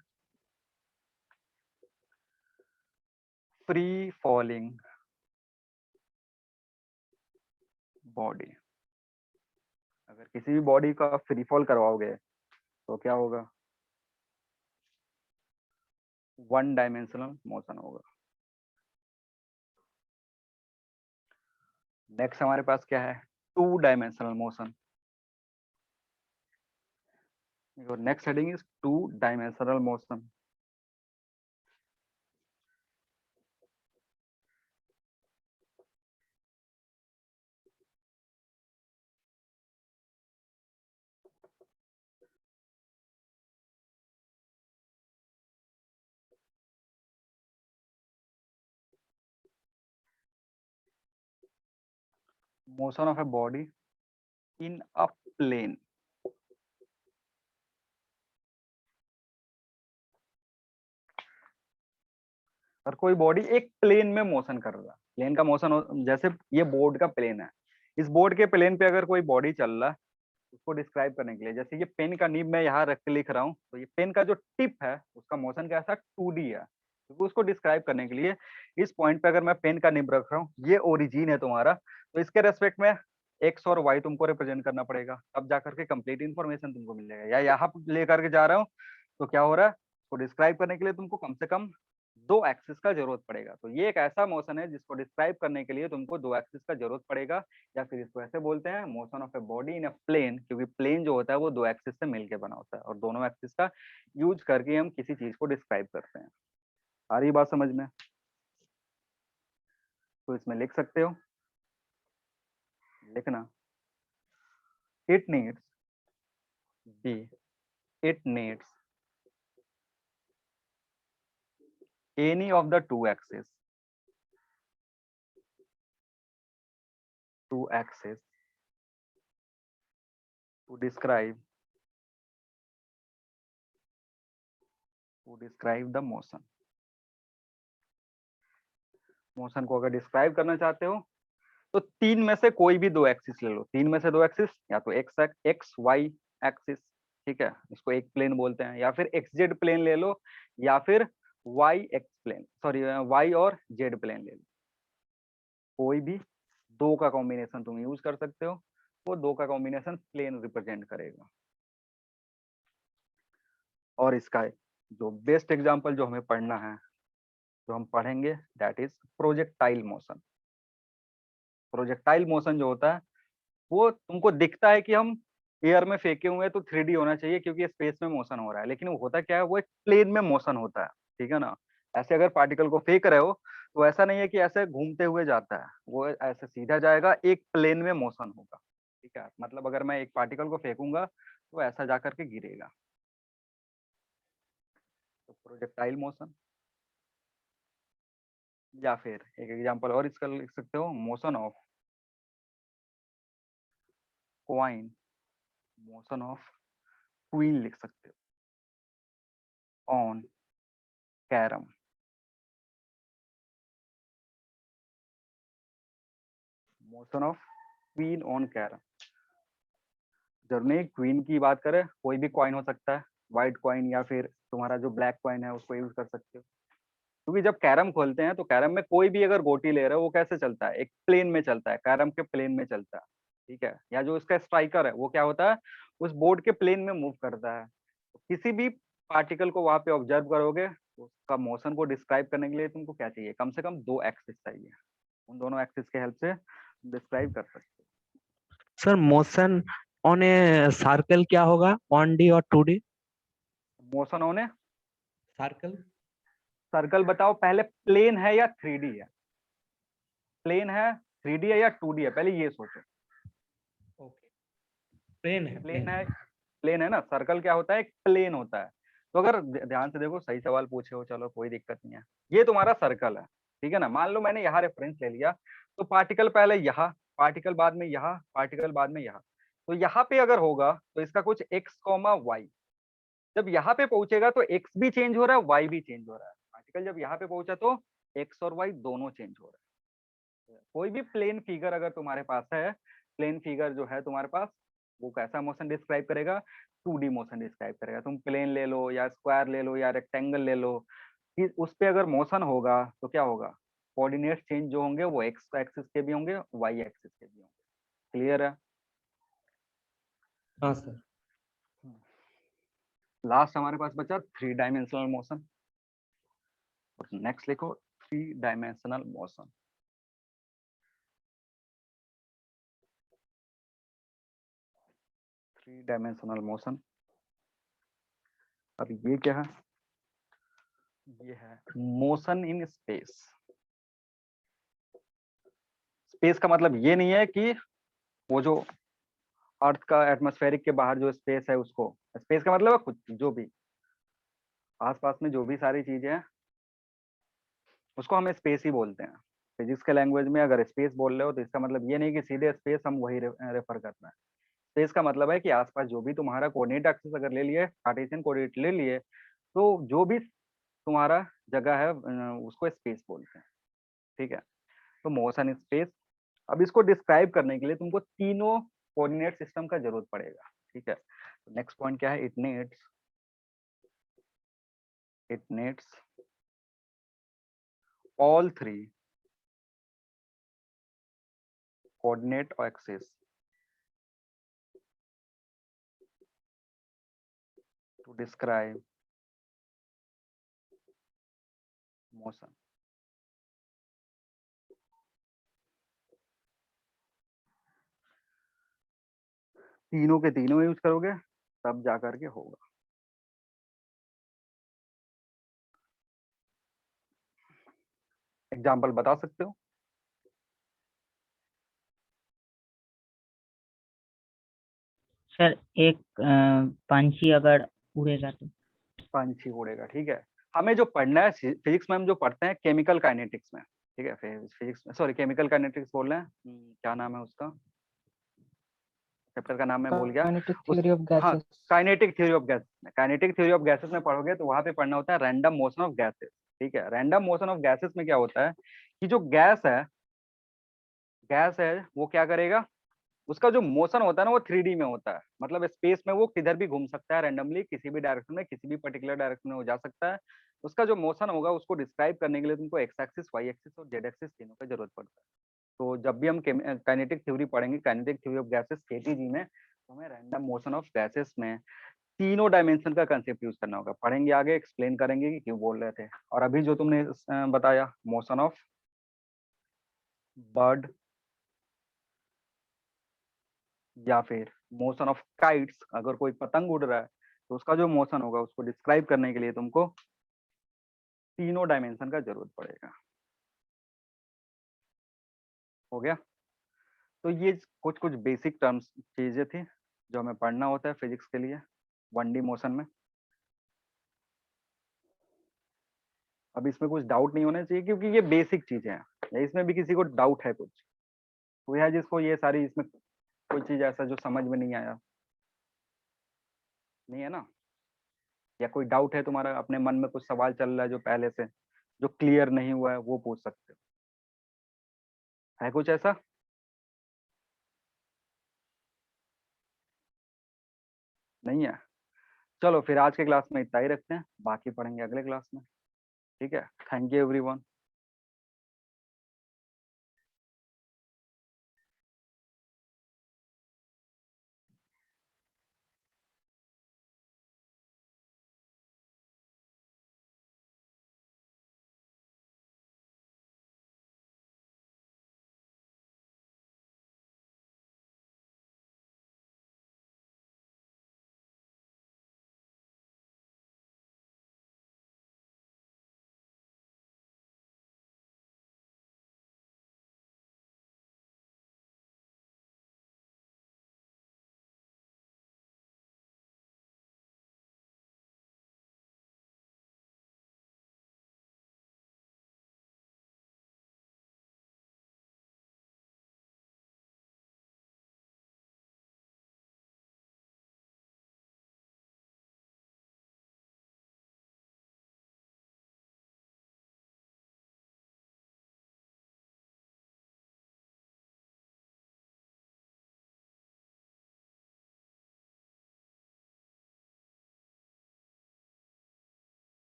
फ्री फॉलिंग बॉडी। अगर किसी भी बॉडी का फ्री फॉल करवाओगे तो क्या होगा? 1 डायमेंशनल मोशन होगा। नेक्स्ट हमारे पास क्या है? 2 dimensional motion. Your next heading is 2 dimensional motion. Motion of a body in a plane। और कोई बॉडी एक प्लेन में मोशन कर रहा है, प्लेन का मोशन, जैसे ये बोर्ड का प्लेन है, इस बोर्ड के प्लेन पे अगर कोई बॉडी चल रहा है, उसको डिस्क्राइब करने के लिए, जैसे ये पेन का निब मैं यहाँ रख के लिख रहा हूँ, तो ये पेन का जो टिप है उसका मोशन कैसा? 2D है। क्योंकि उसको डिस्क्राइब करने के लिए इस पॉइंट पे अगर मैं पेन का निब रख रहा हूँ, ये ओरिजिन है तुम्हारा, तो इसके रेस्पेक्ट में एक्स और वाई तुमको रिप्रेजेंट करना पड़ेगा, तब जाकर के कंप्लीट इन्फॉर्मेशन तुमको मिलेगा। या यहाँ लेकर के जा रहा हूँ तो क्या हो रहा है? उसको डिस्क्राइब करने के लिए तुमको कम से कम दो एक्सिस का जरूरत पड़ेगा। तो ये एक ऐसा मोशन है जिसको डिस्क्राइब करने के लिए तुमको दो एक्सिस का जरूरत पड़ेगा, या फिर इसको ऐसे बोलते हैं motion of a body in a plane, क्योंकि प्लेन जो होता है वो दो एक्सिस से मिलके बना होता है और दोनों एक्सिस का यूज करके हम किसी चीज को डिस्क्राइब करते हैं। आ रही बात समझ में? तो इसमें लिख सकते हो, लिखना, it needs be, it needs any of the two axes to describe the motion। Motion को अगर डिस्क्राइब करना चाहते हो तो तीन में से कोई भी दो एक्सिस ले लो। तीन में से दो एक्सिस, या तो एक्स वाई एक्सिस, ठीक है, इसको एक प्लेन बोलते हैं, या फिर एक्स जेड प्लेन ले लो, या फिर Y X plane, sorry Y और जेड प्लेन ले लो। कोई भी दो का कॉम्बिनेशन तुम यूज कर सकते हो, वो दो का कॉम्बिनेशन प्लेन रिप्रेजेंट करेगा। और इसका जो बेस्ट एग्जांपल जो हमें पढ़ना है, जो हम पढ़ेंगे, that is projectile motion. Projectile motion जो होता है वो तुमको दिखता है कि हम एयर में फेंके हुए हैं तो 3D होना चाहिए क्योंकि स्पेस में मोशन हो रहा है, लेकिन वो होता क्या है, वो एक प्लेन में मोशन होता है, ठीक है ना। ऐसे अगर पार्टिकल को फेंक रहे हो तो ऐसा नहीं है कि ऐसे घूमते हुए जाता है, वो ऐसे सीधा जाएगा, एक प्लेन में मोशन होगा, ठीक है। मतलब अगर मैं एक पार्टिकल को फेंकूंगा तो ऐसा जाकर के गिरेगा। तो प्रोजेक्टाइल मोशन, या फिर एक एग्जांपल और इसका लिख सकते हो, motion of coin, motion of queen लिख सकते हो, on carrom. Motion of queen on carrom. जब नहीं क्वीन की बात करें, कोई भी कॉइन हो सकता है, व्हाइट कॉइन या फिर तुम्हारा जो ब्लैक कॉइन है उसको यूज कर सकते हो। क्योंकि जब कैरम खोलते हैं तो कैरम में कोई भी अगर गोटी ले रहे हो वो कैसे चलता है, एक प्लेन में चलता है, कैरम के प्लेन में चलता है, ठीक है। या जो इसका स्ट्राइकर है वो क्या होता है, उस बोर्ड के प्लेन में मूव करता है। तो किसी भी पार्टिकल को वहां पे ऑब्जर्व करोगे तो उसका मोशन को डिस्क्राइब करने के लिए तुमको क्या चाहिए, कम से कम दो एक्सिस चाहिए। उन दोनों एक्सिस के हेल्प से डिस्क्राइब कर सकते sir motion on a circle क्या होगा, 1D और 2D? हो। Motion on a circle. Circle बताओ पहले, प्लेन है या 3D है? प्लेन है, 3D है या 2D है, पहले ये सोचो। ओके, प्लेन है, प्लेन प्लेन। है, प्लेन है ना। सर्कल क्या होता है, एक प्लेन होता है। तो अगर ध्यान से देखो, सही सवाल पूछे हो, चलो कोई दिक्कत नहीं है। ये तुम्हारा सर्कल है, ठीक है ना। मान लो मैंने यहाँ रेफरेंस ले लिया, तो पार्टिकल पहले यहाँ, पार्टिकल बाद में यहाँ, पार्टिकल बाद में यहाँ। तो यहाँ पे अगर होगा तो इसका कुछ एक्स कॉमा वाई, जब यहाँ पे पहुंचेगा तो एक्स भी चेंज हो रहा है, वाई भी चेंज हो रहा है। पार्टिकल जब यहाँ पे पहुंचा तो एक्स और वाई दोनों चेंज हो रहा है। कोई भी प्लेन फिगर अगर तुम्हारे पास है, प्लेन फिगर जो है तुम्हारे पास, वो कैसा मोशन डिस्क्राइब करेगा, 2D मोशन डिस्क्राइब करेगा। तुम प्लेन ले लो या स्क्वायर ले लो या रेक्टेंगल ले लो, कि उस पे अगर मोशन होगा तो क्या होगा, कोऑर्डिनेट चेंज जो होंगे वो एक्स एक्सिस के भी होंगे, वाई एक्सिस के भी होंगे। क्लियर है? हाँ सर। लास्ट हमारे पास बचा 3 डायमेंशनल मोशन। नेक्स्ट लिखो 3 dimensional motion. Three dimensional motion, अब ये क्या है, ये है मोशन इन स्पेस। स्पेस का मतलब ये नहीं है कि वो जो अर्थ का एटमॉस्फेरिक के बाहर जो स्पेस है उसको, स्पेस का मतलब है कुछ जो भी आसपास में जो भी सारी चीजें हैं उसको हम स्पेस ही बोलते हैं। फिजिक्स के लैंग्वेज में अगर स्पेस बोल रहे हो तो इसका मतलब ये नहीं कि सीधे स्पेस हम वही रेफर कर रहे हैं। स्पेस का मतलब है कि आसपास जो भी तुम्हारा कोऑर्डिनेट एक्सिस अगर ले लिए, कार्टेशियन कोऑर्डिनेट ले लिए, तो जो भी तुम्हारा जगह है उसको स्पेस बोलते हैं, ठीक है। तो मोशन इन स्पेस। अब इसको डिस्क्राइब करने के लिए तुमको तीनों कोऑर्डिनेट सिस्टम का जरूरत पड़ेगा, ठीक है। नेक्स्ट पॉइंट क्या है, it needs all three coordinate axes to describe motion. तीनों के तीनों यूज करोगे तब जा करके होगा। एग्जाम्पल बता सकते हो? सर एक पंछी अगर उड़ेगा तो? पंछी उड़ेगा, ठीक है। हमें जो पढ़ना है फिजिक्स में, हम जो पढ़ते हैं केमिकल काइनेटिक्स में, ठीक है, फिजिक्स में, सॉरी केमिकल काइनेटिक्स बोल रहे हैं, क्या नाम है उसका, चैप्टर का नाम मैं भूल गया। काइनेटिक थ्योरी ऑफ हाँ, gases. Kinetic theory of gases में, काइनेटिक थ्योरी ऑफ गैसेस में पढ़ोगे तो वहां पे पढ़ना होता है रैंडम मोशन ऑफ गैसेस, ठीक है। रैंडम मोशन ऑफ गैसेस में क्या होता है कि जो गैस है वो क्या करेगा, उसका जो मोशन होता है ना वो 3D में होता है, मतलब स्पेस में वो किधर भी घूम सकता है रैंडमली, किसी भी डायरेक्शन में, किसी भी पर्टिकुलर डायरेक्शन में वो जा सकता है। उसका जो मोशन होगा उसको डिस्क्राइब करने के लिए तुमको एक्स एक्सिस, वाई एक्सिस और जेड एक्सिस तीनों की जरूरत पड़ता है। तो जब भी हम काइनेटिक थ्योरी पढ़ेंगे, kinetic theory of gases KTG में, तो हमें रैंडम मोशन ऑफ गैसेस में तीनों डायमेंशन का कंसेप्ट यूज करना होगा। पढ़ेंगे आगे, एक्सप्लेन करेंगे कि क्यों बोल रहे थे। और अभी जो तुमने बताया मोशन ऑफ बर्ड या फिर मोशन ऑफ काइट्स, अगर कोई पतंग उड़ रहा है तो उसका जो मोशन होगा उसको डिस्क्राइब करने के लिए तुमको तीनों डायमेंशन का जरूरत पड़ेगा। हो गया? तो ये कुछ कुछ बेसिक टर्म्स चीजें थी जो हमें पढ़ना होता है फिजिक्स के लिए 1D मोशन में। अब इसमें कुछ डाउट नहीं होना चाहिए क्योंकि ये बेसिक चीजें हैं, इसमें भी किसी को डाउट है कुछ, कोई है जिसको ये सारी इसमें कोई चीज ऐसा जो समझ में नहीं आया? नहीं है ना? या कोई डाउट है तुम्हारा, अपने मन में कुछ सवाल चल रहा है जो पहले से जो क्लियर नहीं हुआ है, वो पूछ सकते हो। है कुछ ऐसा? नहीं है? चलो फिर आज के क्लास में इतना ही रखते हैं, बाकी पढ़ेंगे अगले क्लास में। ठीक है, थैंक यू एवरीवन।